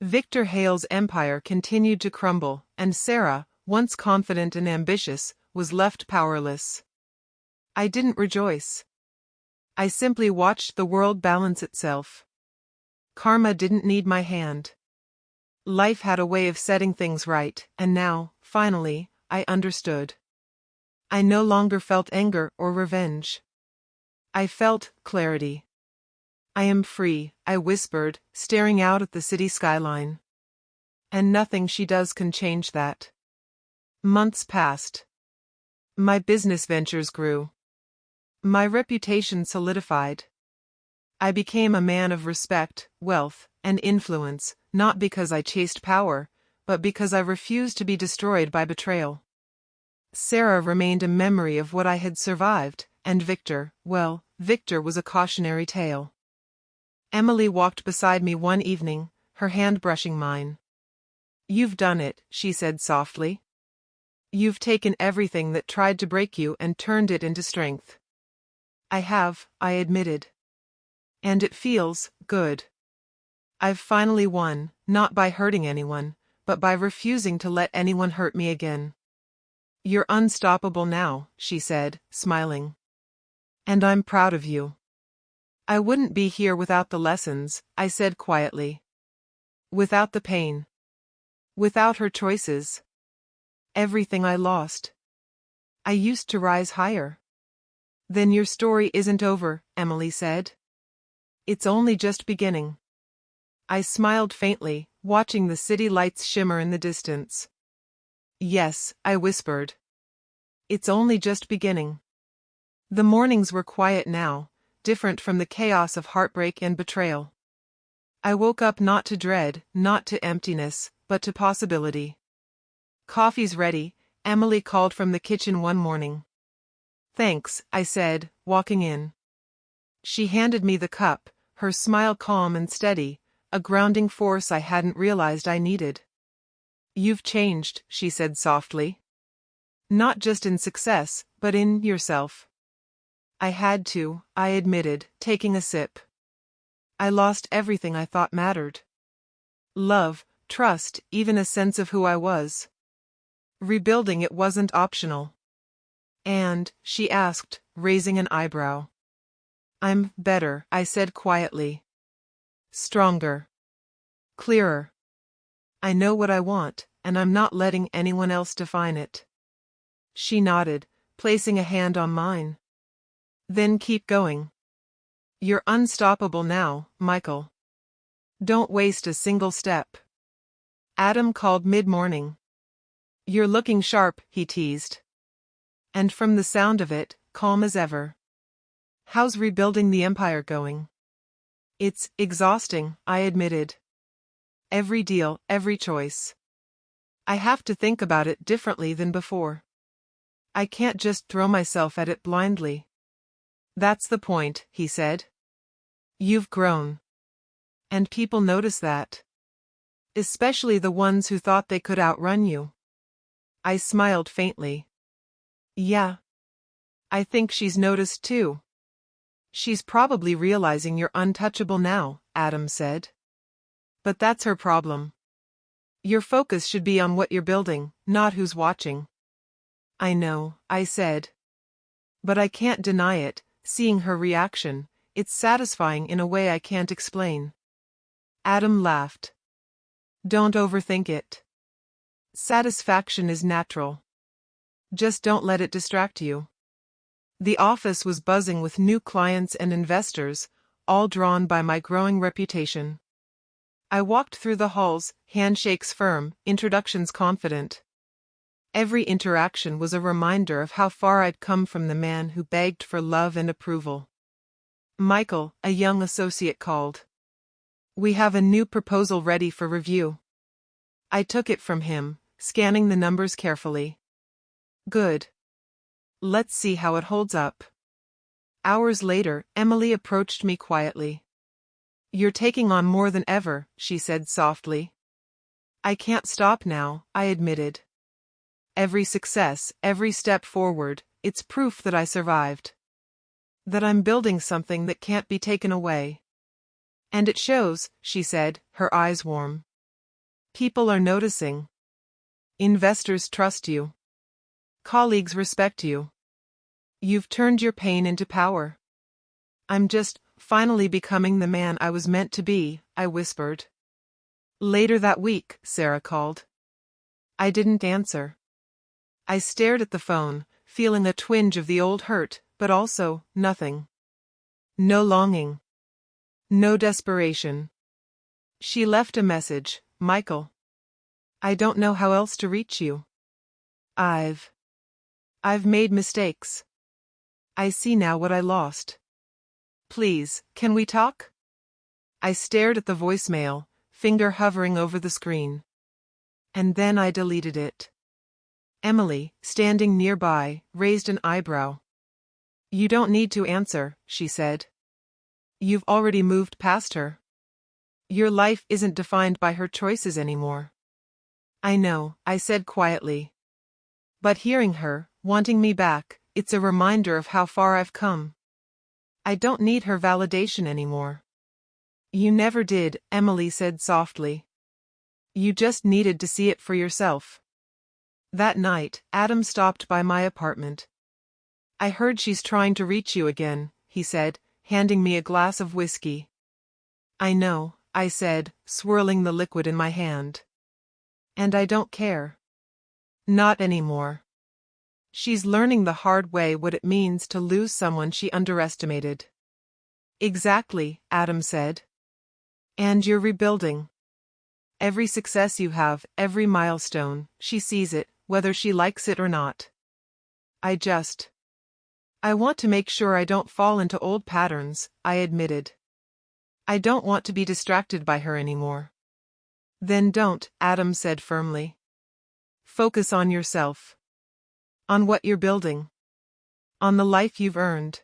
[SPEAKER 3] Victor Hale's empire continued to crumble, and Sara, once confident and ambitious, was left powerless. I didn't rejoice. I simply watched the world balance itself. Karma didn't need my hand. Life had a way of setting things right, and now, finally, I understood. I no longer felt anger or revenge. I felt clarity. I am free, I whispered, staring out at the city skyline. And nothing she does can change that. Months passed. My business ventures grew. My reputation solidified. I became a man of respect, wealth, and influence, not because I chased power, but because I refused to be destroyed by betrayal. Sara remained a memory of what I had survived, and Victor, well, Victor was a cautionary tale. Emily walked beside me one evening, her hand brushing mine. You've done it, she said softly. You've taken everything that tried to break you and turned it into strength. I have, I admitted. And it feels good. I've finally won, not by hurting anyone, but by refusing to let anyone hurt me again. You're unstoppable now, she said, smiling. And I'm proud of you. I wouldn't be here without the lessons, I said quietly. Without the pain. Without her choices. Everything I lost. I used to rise higher. Then your story isn't over, Emily said. It's only just beginning. I smiled faintly, watching the city lights shimmer in the distance. Yes, I whispered. It's only just beginning. The mornings were quiet now, different from the chaos of heartbreak and betrayal. I woke up not to dread, not to emptiness, but to possibility. Coffee's ready, Emily called from the kitchen one morning. Thanks, I said, walking in. She handed me the cup, her smile calm and steady, a grounding force I hadn't realized I needed. You've changed, she said softly. Not just in success, but in yourself. I had to, I admitted, taking a sip. I lost everything I thought mattered. Love, trust, even a sense of who I was. Rebuilding it wasn't optional. And, she asked, raising an eyebrow. I'm better, I said quietly. Stronger. Clearer. I know what I want, and I'm not letting anyone else define it. She nodded, placing a hand on mine. Then keep going. You're unstoppable now, Michael. Don't waste a single step. Adam called mid-morning. You're looking sharp, he teased. And from the sound of it, calm as ever. How's rebuilding the empire going? It's exhausting, I admitted. Every deal, every choice. I have to think about it differently than before. I can't just throw myself at it blindly. That's the point, he said. You've grown. And people notice that. Especially the ones who thought they could outrun you. I smiled faintly. Yeah. I think she's noticed too. She's probably realizing you're untouchable now, Adam said. But that's her problem. Your focus should be on what you're building, not who's watching. I know, I said. But I can't deny it, seeing her reaction, it's satisfying in a way I can't explain. Adam laughed. Don't overthink it. Satisfaction is natural. Just don't let it distract you. The office was buzzing with new clients and investors, all drawn by my growing reputation. I walked through the halls, handshakes firm, introductions confident. Every interaction was a reminder of how far I'd come from the man who begged for love and approval. Michael, a young associate, called. We have a new proposal ready for review. I took it from him, scanning the numbers carefully. Good. Let's see how it holds up. Hours later, Emily approached me quietly. You're taking on more than ever, she said softly. I can't stop now, I admitted. Every success, every step forward, it's proof that I survived. That I'm building something that can't be taken away. And it shows, she said, her eyes warm. People are noticing. Investors trust you. Colleagues respect you. You've turned your pain into power. I'm just finally becoming the man I was meant to be, I whispered. Later that week, Sara called. I didn't answer. I stared at the phone, feeling a twinge of the old hurt, but also nothing. No longing. No desperation. She left a message, Michael. I don't know how else to reach you. I've made mistakes. I see now what I lost. Please, can we talk? I stared at the voicemail, finger hovering over the screen. And then I deleted it. Emily, standing nearby, raised an eyebrow. You don't need to answer, she said. You've already moved past her. Your life isn't defined by her choices anymore. I know, I said quietly. But hearing her, wanting me back, it's a reminder of how far I've come. I don't need her validation anymore. You never did, Emily said softly. You just needed to see it for yourself. That night, Adam stopped by my apartment. I heard she's trying to reach you again, he said, handing me a glass of whiskey. I know, I said, swirling the liquid in my hand. And I don't care. Not anymore. She's learning the hard way what it means to lose someone she underestimated. Exactly, Adam said. And you're rebuilding. Every success you have, every milestone, she sees it, whether she likes it or not. I want to make sure I don't fall into old patterns, I admitted. I don't want to be distracted by her anymore. Then don't, Adam said firmly. Focus on yourself. On what you're building. On the life you've earned.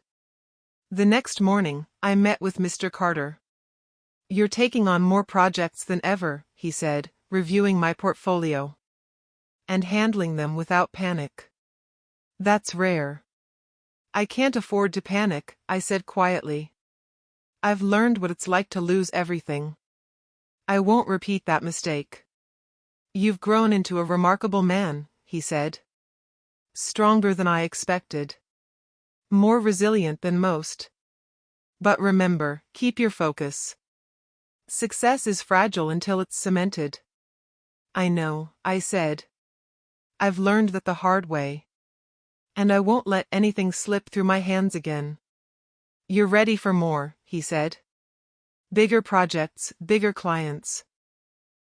[SPEAKER 3] The next morning, I met with Mr. Carter. You're taking on more projects than ever, he said, reviewing my portfolio. And handling them without panic. That's rare. I can't afford to panic, I said quietly. I've learned what it's like to lose everything. I won't repeat that mistake. You've grown into a remarkable man, he said. Stronger than I expected. More resilient than most. But remember, keep your focus. Success is fragile until it's cemented. I know, I said. I've learned that the hard way. And I won't let anything slip through my hands again. You're ready for more, he said. Bigger projects, bigger clients.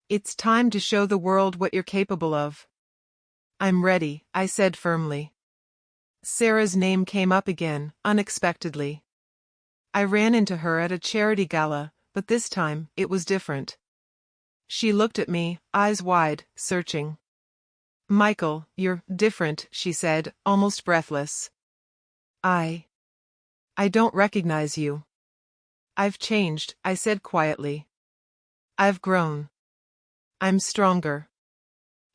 [SPEAKER 3] It's time to show the world what you're capable of. I'm ready, I said firmly. Sarah's name came up again, unexpectedly. I ran into her at a charity gala, but this time, it was different. She looked at me, eyes wide, searching. Michael, you're different, she said, almost breathless. I don't recognize you. I've changed, I said quietly. I've grown. I'm stronger.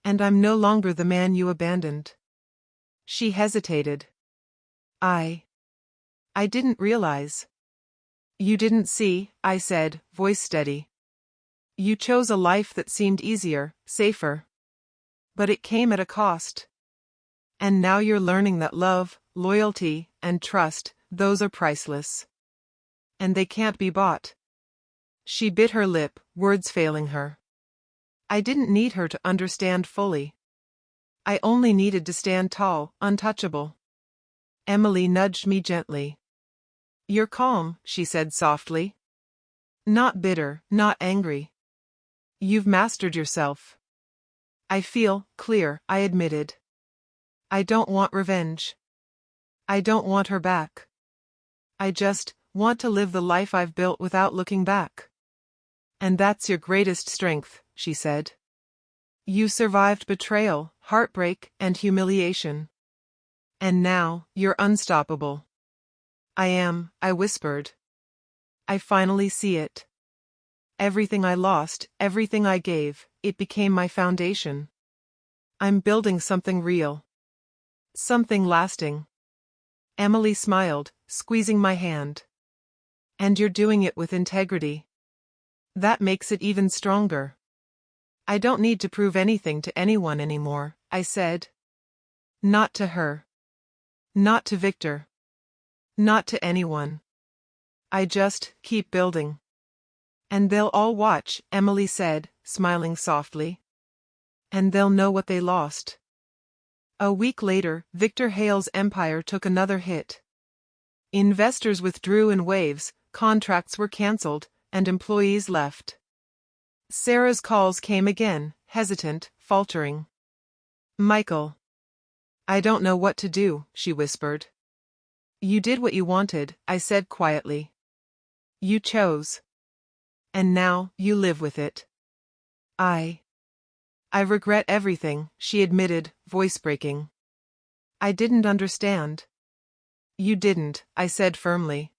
[SPEAKER 3] And I'm no longer the man you abandoned. She hesitated. I didn't realize. You didn't see, I said, voice steady. You chose a life that seemed easier, safer. But it came at a cost. And now you're learning that love, loyalty, and trust, those are priceless. And they can't be bought. She bit her lip, words failing her. I didn't need her to understand fully. I only needed to stand tall, untouchable. Emily nudged me gently. You're calm, she said softly. Not bitter, not angry. You've mastered yourself. I feel clear, I admitted. I don't want revenge. I don't want her back. I just want to live the life I've built without looking back. And that's your greatest strength, she said. You survived betrayal, heartbreak, and humiliation. And now, you're unstoppable. I whispered. I finally see it. Everything I lost, everything I gave, it became my foundation. I'm building something real. Something lasting. Emily smiled, squeezing my hand. And you're doing it with integrity. That makes it even stronger. I don't need to prove anything to anyone anymore, I said. Not to her. Not to Victor. Not to anyone. I just keep building. And they'll all watch, Emily said, smiling softly. And they'll know what they lost. A week later, Victor Hale's empire took another hit. Investors withdrew in waves, contracts were cancelled, and employees left. Sarah's calls came again, hesitant, faltering. Michael. I don't know what to do, she whispered. You did what you wanted, I said quietly. You chose. And now, you live with it. I regret everything, she admitted, voice breaking. I didn't understand. You didn't, I said firmly.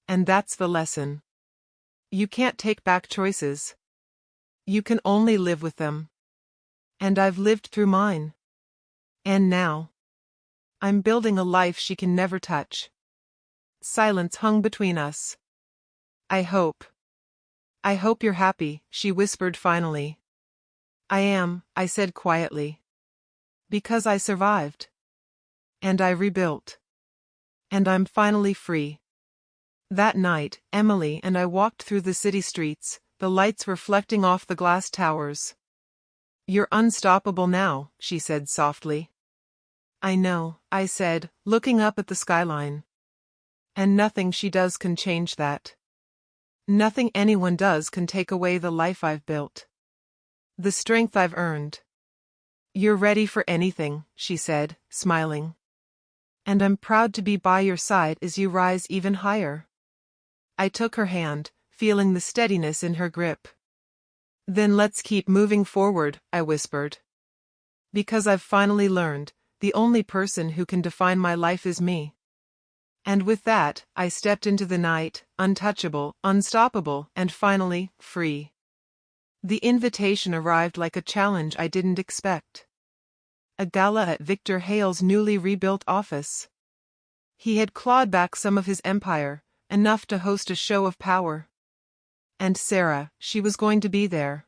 [SPEAKER 3] And that's the lesson. You can't take back choices. You can only live with them. And I've lived through mine. And now, I'm building a life she can never touch. Silence hung between us. I hope you're happy, she whispered finally. I am, I said quietly. Because I survived. And I rebuilt. And I'm finally free. That night, Emily and I walked through the city streets, the lights reflecting off the glass towers. "You're unstoppable now," she said softly. "I know," I said, looking up at the skyline. "And nothing she does can change that. Nothing anyone does can take away the life I've built. The strength I've earned." "You're ready for anything," she said, smiling. "And I'm proud to be by your side as you rise even higher." I took her hand, feeling the steadiness in her grip. "Then let's keep moving forward," I whispered. "Because I've finally learned, the only person who can define my life is me." And with that, I stepped into the night, untouchable, unstoppable, and finally, free. The invitation arrived like a challenge I didn't expect. A gala at Victor Hale's newly rebuilt office. He had clawed back some of his empire, enough to host a show of power. And Sara, she was going to be there.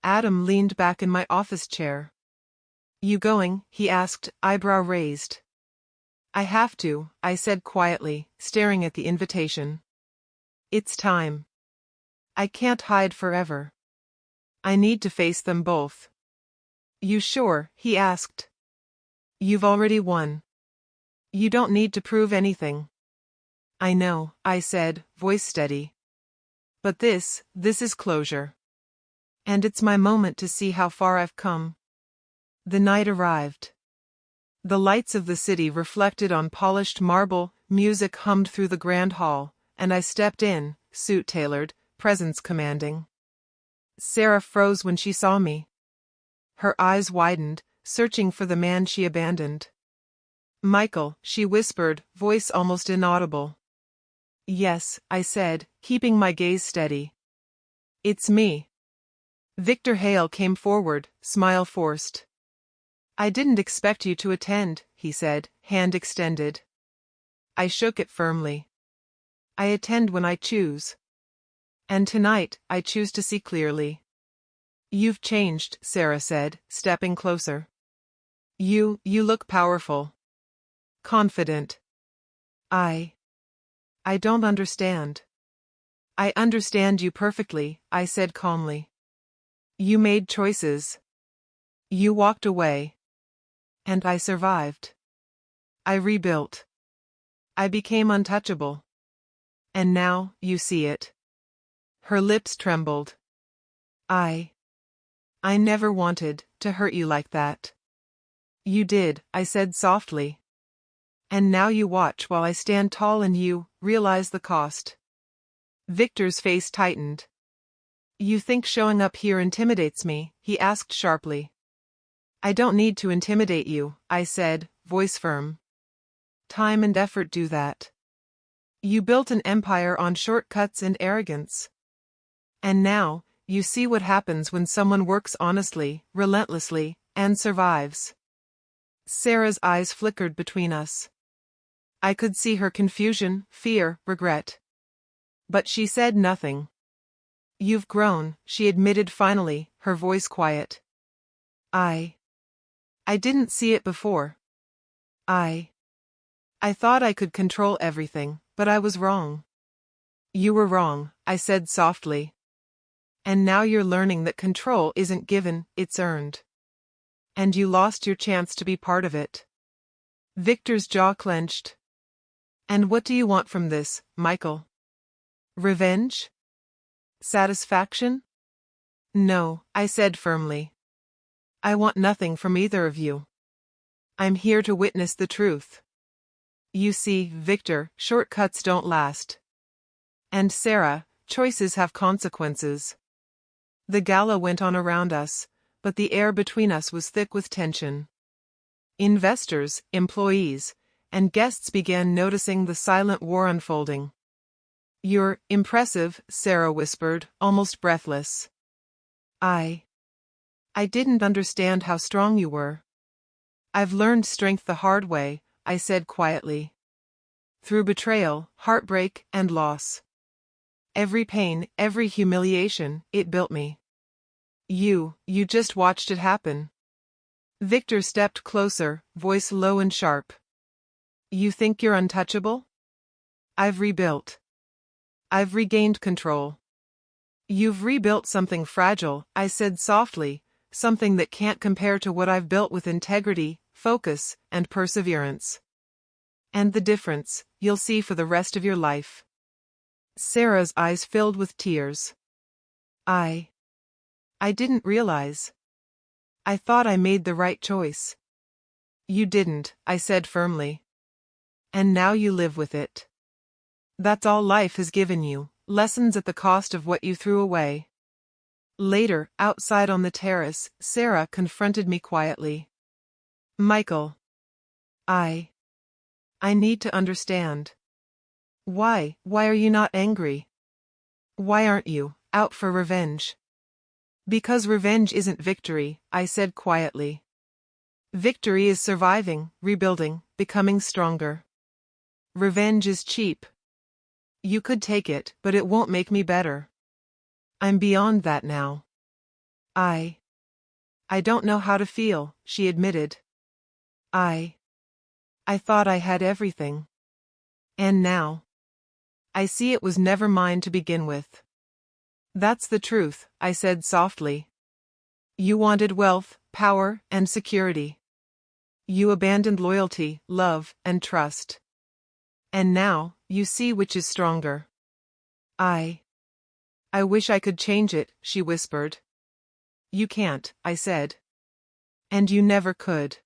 [SPEAKER 3] Adam leaned back in my office chair. "You going?" he asked, eyebrow raised. "I have to," I said quietly, staring at the invitation. "It's time. I can't hide forever. I need to face them both." "You sure?" he asked. "You've already won. You don't need to prove anything." "I know," I said, voice steady. "But this is closure. And it's my moment to see how far I've come." The night arrived. The lights of the city reflected on polished marble, music hummed through the grand hall, and I stepped in, suit tailored, presence commanding. Sara froze when she saw me. Her eyes widened, searching for the man she abandoned. "Michael," she whispered, voice almost inaudible. "Yes," I said, keeping my gaze steady. "It's me." Victor Hale came forward, smile forced. "I didn't expect you to attend," he said, hand extended. I shook it firmly. "I attend when I choose. And tonight, I choose to see clearly." "You've changed," Sara said, stepping closer. You look powerful. Confident." I don't understand." "I understand you perfectly," I said calmly. "You made choices. You walked away. And I survived. I rebuilt. I became untouchable. And now, you see it." Her lips trembled. I never wanted to hurt you like that." "You did," I said softly. "And now you watch while I stand tall and you realize the cost." Victor's face tightened. "You think showing up here intimidates me?" he asked sharply. "I don't need to intimidate you," I said, voice firm. "Time and effort do that. You built an empire on shortcuts and arrogance. And now, you see what happens when someone works honestly, relentlessly, and survives." Sara's eyes flickered between us. I could see her confusion, fear, regret. But she said nothing. "You've grown," she admitted finally, her voice quiet. I didn't see it before. I thought I could control everything, but I was wrong." "You were wrong," I said softly. "And now you're learning that control isn't given, it's earned. And you lost your chance to be part of it." Victor's jaw clenched. "And what do you want from this, Michael? Revenge? Satisfaction?" "No," I said firmly. "I want nothing from either of you. I'm here to witness the truth. You see, Victor, shortcuts don't last. And Sara, choices have consequences." The gala went on around us, but the air between us was thick with tension. Investors, employees, and guests began noticing the silent war unfolding. "You're impressive," Sara whispered, almost breathless. I didn't understand how strong you were." "I've learned strength the hard way," I said quietly. "Through betrayal, heartbreak, and loss. Every pain, every humiliation, it built me. You just watched it happen." Victor stepped closer, voice low and sharp. "You think you're untouchable? I've rebuilt. I've regained control. You've rebuilt something fragile, I said softly, something that can't compare to what I've built with integrity, focus, and perseverance. And the difference, you'll see for the rest of your life. Sarah's eyes filled with tears. I didn't realize. I thought I made the right choice. You didn't, I said firmly. And now you live with it. That's all life has given you, lessons at the cost of what you threw away. Later, outside on the terrace, Sara confronted me quietly. Michael. I need to understand. Why are you not angry? Why aren't you out for revenge? Because revenge isn't victory, I said quietly. Victory is surviving, rebuilding, becoming stronger. Revenge is cheap. You could take it, but it won't make me better. I'm beyond that now. I don't know how to feel, she admitted. I thought I had everything. And now I see it was never mine to begin with. That's the truth, I said softly. You wanted wealth, power, and security. You abandoned loyalty, love, and trust. And now, you see which is stronger. I wish I could change it, she whispered. You can't, I said. And you never could.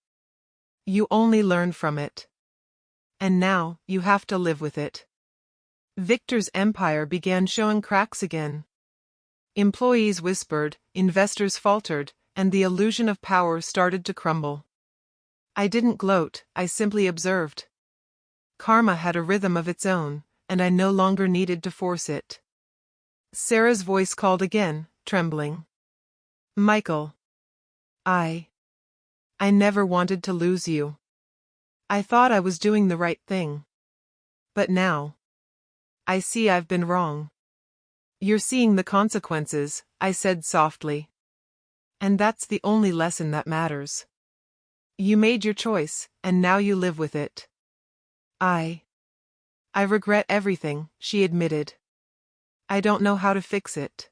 [SPEAKER 3] You only learn from it. And now, you have to live with it. Victor's empire began showing cracks again. Employees whispered, investors faltered, and the illusion of power started to crumble. I didn't gloat, I simply observed. Karma had a rhythm of its own, and I no longer needed to force it. Sara's voice called again, trembling. Michael. I never wanted to lose you. I thought I was doing the right thing. But now I see I've been wrong. You're seeing the consequences, I said softly. And that's the only lesson that matters. You made your choice, and now you live with it. I regret everything, she admitted. I don't know how to fix it.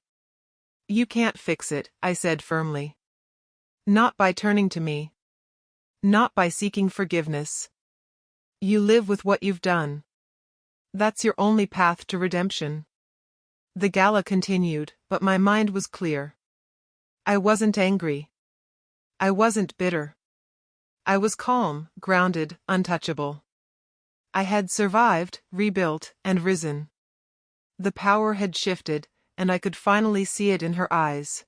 [SPEAKER 3] You can't fix it, I said firmly. Not by turning to me. Not by seeking forgiveness. You live with what you've done. That's your only path to redemption. The gala continued, but my mind was clear. I wasn't angry. I wasn't bitter. I was calm, grounded, untouchable. I had survived, rebuilt, and risen. The power had shifted, and I could finally see it in her eyes.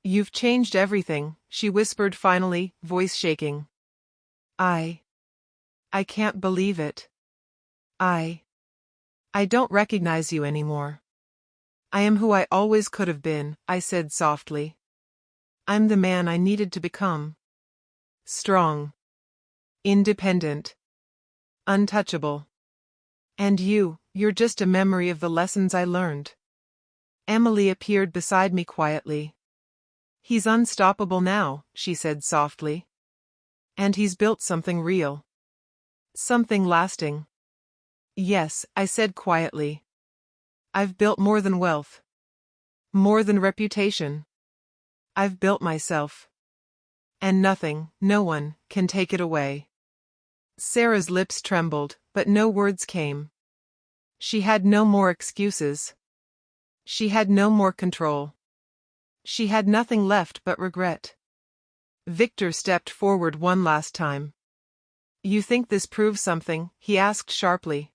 [SPEAKER 3] You've changed everything, she whispered finally, voice shaking. I can't believe it. I don't recognize you anymore. I am who I always could have been, I said softly. I'm the man I needed to become. Strong. Independent. Untouchable. And you're just a memory of the lessons I learned. Emily appeared beside me quietly. He's unstoppable now, she said softly. And he's built something real. Something lasting. Yes, I said quietly. I've built more than wealth. More than reputation. I've built myself. And nothing, no one, can take it away. Sara's lips trembled, but no words came. She had no more excuses. She had no more control. She had nothing left but regret. Victor stepped forward one last time. You think this proves something? He asked sharply.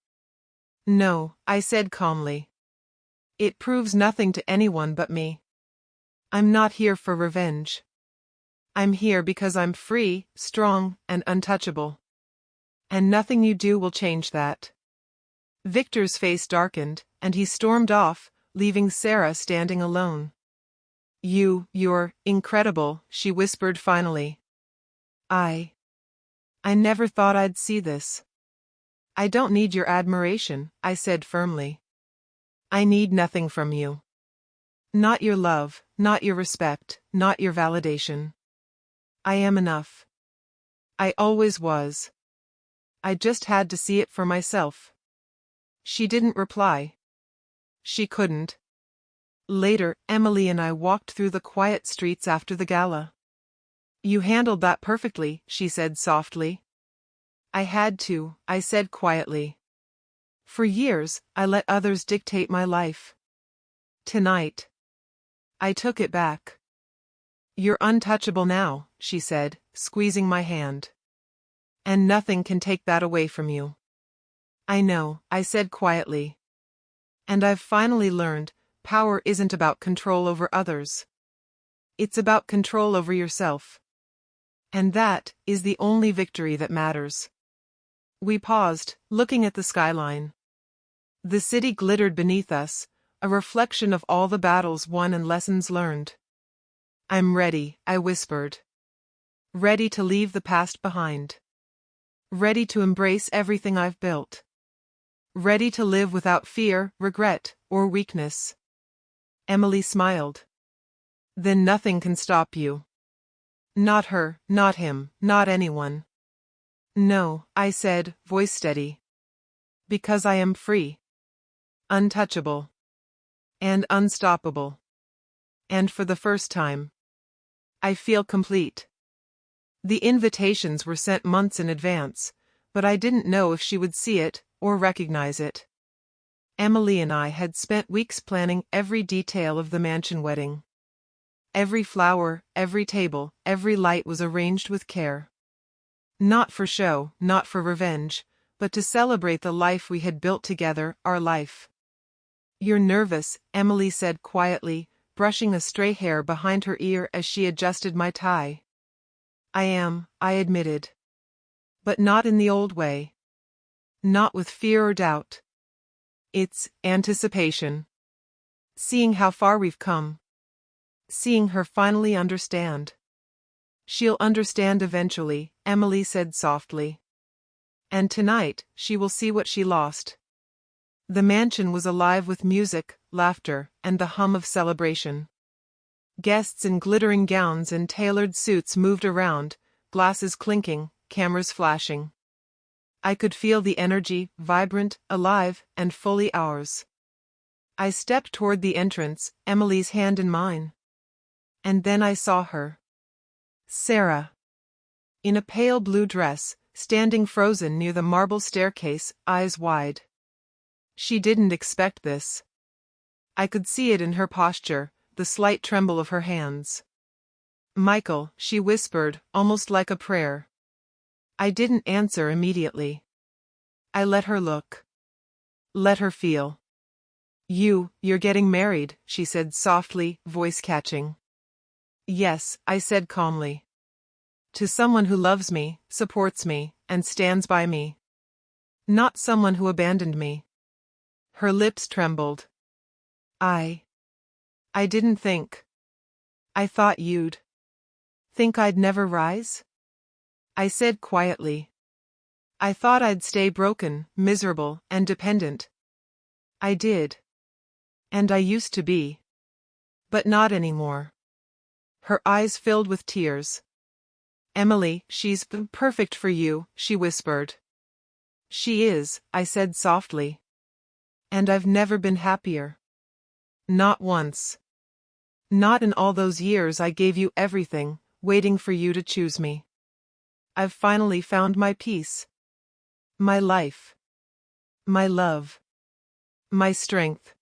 [SPEAKER 3] No, I said calmly. It proves nothing to anyone but me. I'm not here for revenge. I'm here because I'm free, strong, and untouchable. And nothing you do will change that. Victor's face darkened, and he stormed off, leaving Sara standing alone. You're incredible, she whispered finally. I never thought I'd see this. I don't need your admiration, I said firmly. I need nothing from you. Not your love, not your respect, not your validation. I am enough. I always was. I just had to see it for myself. She didn't reply. She couldn't. Later, Emily and I walked through the quiet streets after the gala. You handled that perfectly, she said softly. I had to, I said quietly. For years, I let others dictate my life. Tonight, I took it back. You're untouchable now, she said, squeezing my hand. And nothing can take that away from you. I know, I said quietly. And I've finally learned, power isn't about control over others. It's about control over yourself. And that is the only victory that matters. We paused, looking at the skyline. The city glittered beneath us, a reflection of all the battles won and lessons learned. I'm ready, I whispered. Ready to leave the past behind. Ready to embrace everything I've built. Ready to live without fear, regret, or weakness. Emily smiled. Then nothing can stop you. Not her, not him, not anyone. No, I said, voice steady. Because I am free. Untouchable. And unstoppable. And for the first time, I feel complete. The invitations were sent months in advance, but I didn't know if she would see it or recognize it. Emily and I had spent weeks planning every detail of the mansion wedding. Every flower, every table, every light was arranged with care. Not for show, not for revenge, but to celebrate the life we had built together, our life. You're nervous, Emily said quietly, brushing a stray hair behind her ear as she adjusted my tie. I am, I admitted. But not in the old way. Not with fear or doubt. It's anticipation. Seeing how far we've come. Seeing her finally understand. She'll understand eventually, Emily said softly. And tonight, she will see what she lost. The mansion was alive with music, laughter, and the hum of celebration. Guests in glittering gowns and tailored suits moved around, glasses clinking, cameras flashing. I could feel the energy, vibrant, alive, and fully ours. I stepped toward the entrance, Emily's hand in mine. And then I saw her. Sara. In a pale blue dress, standing frozen near the marble staircase, eyes wide. She didn't expect this. I could see it in her posture, the slight tremble of her hands. Michael, she whispered, almost like a prayer. I didn't answer immediately. I let her look. Let her feel. You're getting married, she said softly, voice catching. Yes, I said calmly. To someone who loves me, supports me, and stands by me. Not someone who abandoned me. Her lips trembled. I didn't think. I thought you'd think I'd never rise? I said quietly. I thought I'd stay broken, miserable, and dependent. I did. And I used to be. But not anymore. Her eyes filled with tears. Emily, she's perfect for you, she whispered. She is, I said softly. And I've never been happier. Not once. Not in all those years I gave you everything, waiting for you to choose me. I've finally found my peace. My life. My love. My strength.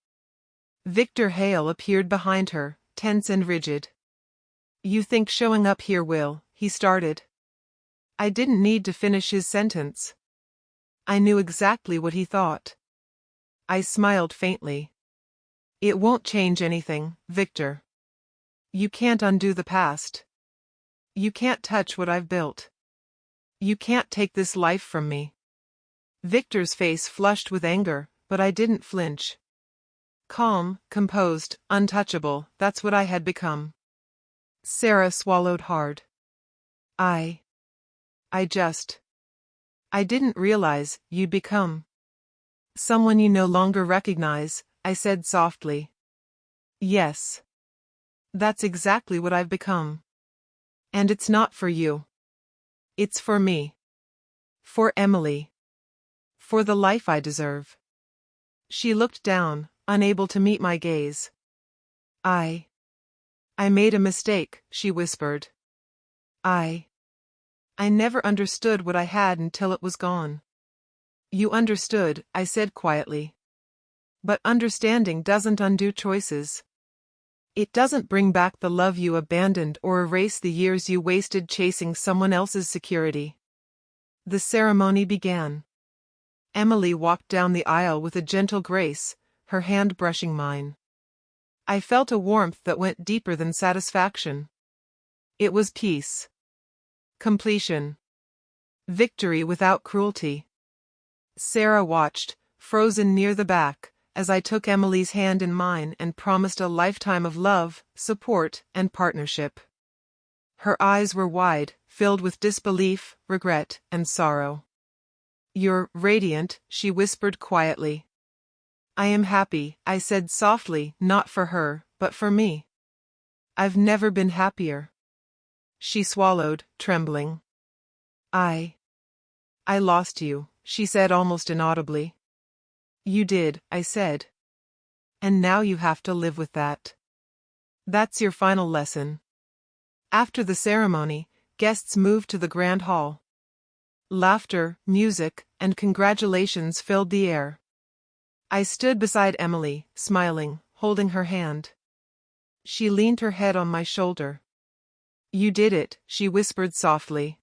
[SPEAKER 3] Victor Hale appeared behind her, tense and rigid. You think showing up here will, he started. I didn't need to finish his sentence. I knew exactly what he thought. I smiled faintly. It won't change anything, Victor. You can't undo the past. You can't touch what I've built. You can't take this life from me. Victor's face flushed with anger, but I didn't flinch. Calm, composed, untouchable, that's what I had become. Sara swallowed hard. I didn't realize you'd become someone you no longer recognize, I said softly. Yes. That's exactly what I've become. And it's not for you. It's for me. For Emily. For the life I deserve. She looked down, unable to meet my gaze. I made a mistake, she whispered. I never understood what I had until it was gone. You understood, I said quietly. But understanding doesn't undo choices. It doesn't bring back the love you abandoned or erase the years you wasted chasing someone else's security. The ceremony began. Emily walked down the aisle with a gentle grace, her hand brushing mine. I felt a warmth that went deeper than satisfaction. It was peace. Completion. Victory without cruelty. Sara watched, frozen near the back, as I took Emily's hand in mine and promised a lifetime of love, support, and partnership. Her eyes were wide, filled with disbelief, regret, and sorrow. You're radiant, she whispered quietly. I am happy, I said softly, not for her, but for me. I've never been happier. She swallowed, trembling. I lost you, she said almost inaudibly. You did, I said. And now you have to live with that. That's your final lesson. After the ceremony, guests moved to the grand hall. Laughter, music, and congratulations filled the air. I stood beside Emily, smiling, holding her hand. She leaned her head on my shoulder. You did it, she whispered softly.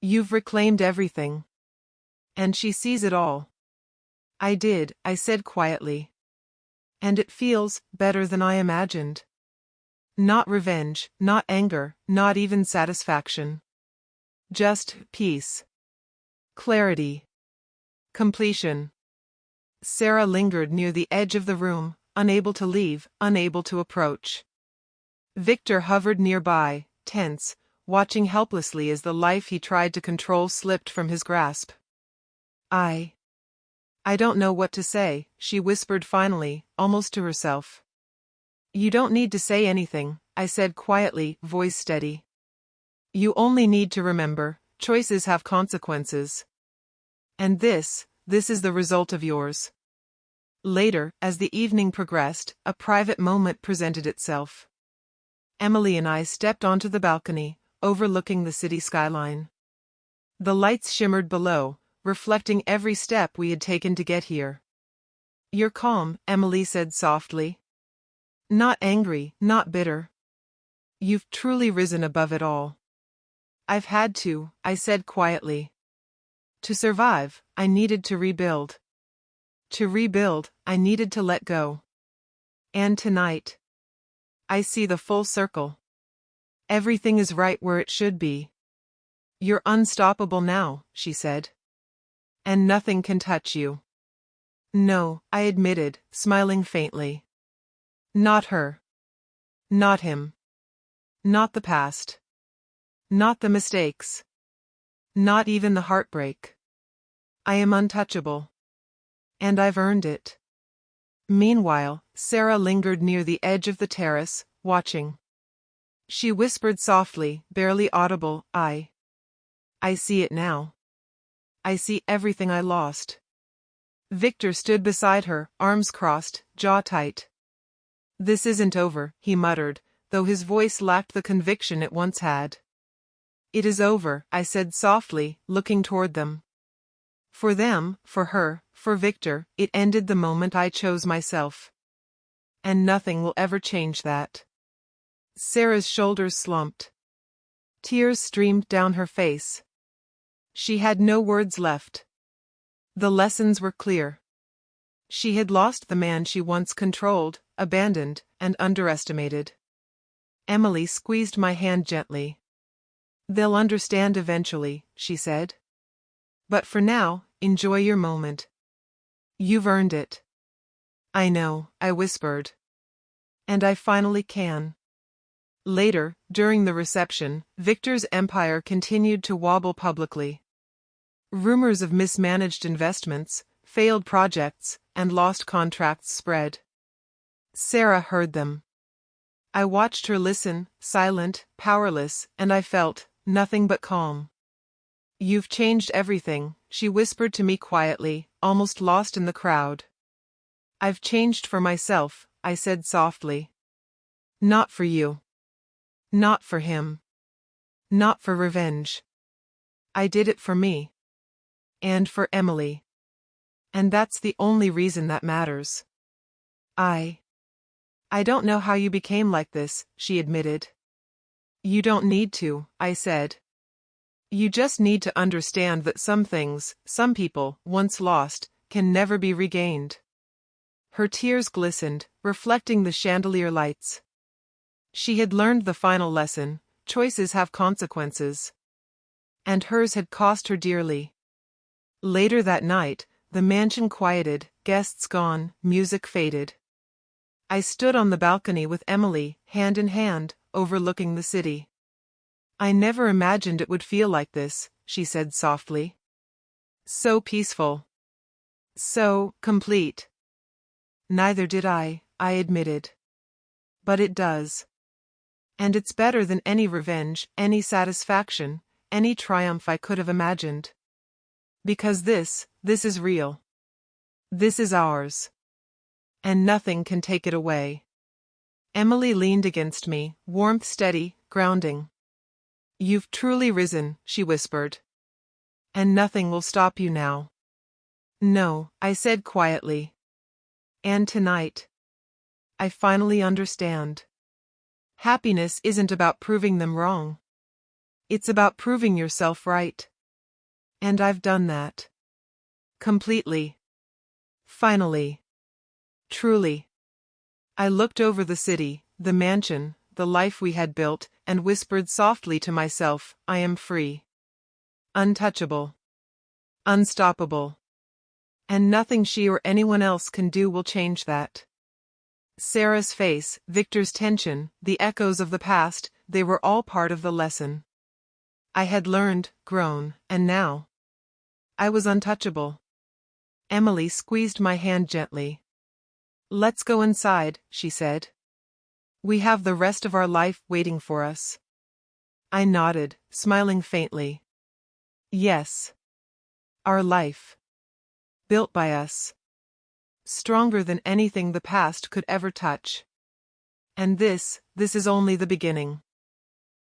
[SPEAKER 3] You've reclaimed everything. And she sees it all. I did, I said quietly. And it feels better than I imagined. Not revenge, not anger, not even satisfaction. Just peace. Clarity. Completion. Sara lingered near the edge of the room, unable to leave, unable to approach. Victor hovered nearby, tense, watching helplessly as the life he tried to control slipped from his grasp. I don't know what to say, she whispered finally, almost to herself. You don't need to say anything, I said quietly, voice steady. You only need to remember, choices have consequences. And this is the result of yours. Later, as the evening progressed, a private moment presented itself. Emily and I stepped onto the balcony, overlooking the city skyline. The lights shimmered below, reflecting every step we had taken to get here. You're calm, Emily said softly. Not angry, not bitter. You've truly risen above it all. I've had to, I said quietly. To survive, I needed to rebuild. To rebuild, I needed to let go. And tonight, I see the full circle. Everything is right where it should be. You're unstoppable now, she said. And nothing can touch you. No, I admitted, smiling faintly. Not her. Not him. Not the past. Not the mistakes. Not even the heartbreak. I am untouchable. And I've earned it. Meanwhile, Sara lingered near the edge of the terrace, watching. She whispered softly, barely audible, I see it now. I see everything I lost. Victor stood beside her, arms crossed, jaw tight. This isn't over, he muttered, though his voice lacked the conviction it once had. It is over, I said softly, looking toward them. For them, for her, for Victor, it ended the moment I chose myself. And nothing will ever change that. Sara's shoulders slumped. Tears streamed down her face. She had no words left. The lessons were clear. She had lost the man she once controlled, abandoned, and underestimated. Emily squeezed my hand gently. They'll understand eventually, she said. But for now, enjoy your moment. You've earned it. I know, I whispered. And I finally can. Later, during the reception, Victor's empire continued to wobble publicly. Rumors of mismanaged investments, failed projects, and lost contracts spread. Sara heard them. I watched her listen, silent, powerless, and I felt nothing but calm. You've changed everything, she whispered to me quietly, almost lost in the crowd. I've changed for myself, I said softly. Not for you. Not for him. Not for revenge. I did it for me. And for Emily. And that's the only reason that matters. I don't know how you became like this, she admitted. You don't need to, I said. You just need to understand that some things, some people, once lost, can never be regained. Her tears glistened, reflecting the chandelier lights. She had learned the final lesson: choices have consequences. And hers had cost her dearly. Later that night, the mansion quieted, guests gone, music faded. I stood on the balcony with Emily, hand in hand, overlooking the city. I never imagined it would feel like this, she said softly. So peaceful. So complete. Neither did I admitted. But it does. And it's better than any revenge, any satisfaction, any triumph I could have imagined. Because this is real. This is ours. And nothing can take it away. Emily leaned against me, warmth steady, grounding. You've truly risen, she whispered. And nothing will stop you now. No, I said quietly. And tonight, I finally understand. Happiness isn't about proving them wrong. It's about proving yourself right. And I've done that. Completely. Finally. Truly. I looked over the city, the mansion, the life we had built, and whispered softly to myself, I am free. Untouchable. Unstoppable. And nothing she or anyone else can do will change that. Sara's face, Victor's tension, the echoes of the past, they were all part of the lesson. I had learned, grown, and now I was untouchable. Emily squeezed my hand gently. Let's go inside, she said. We have the rest of our life waiting for us. I nodded, smiling faintly. Yes. Our life. Built by us. Stronger than anything the past could ever touch. And this is only the beginning.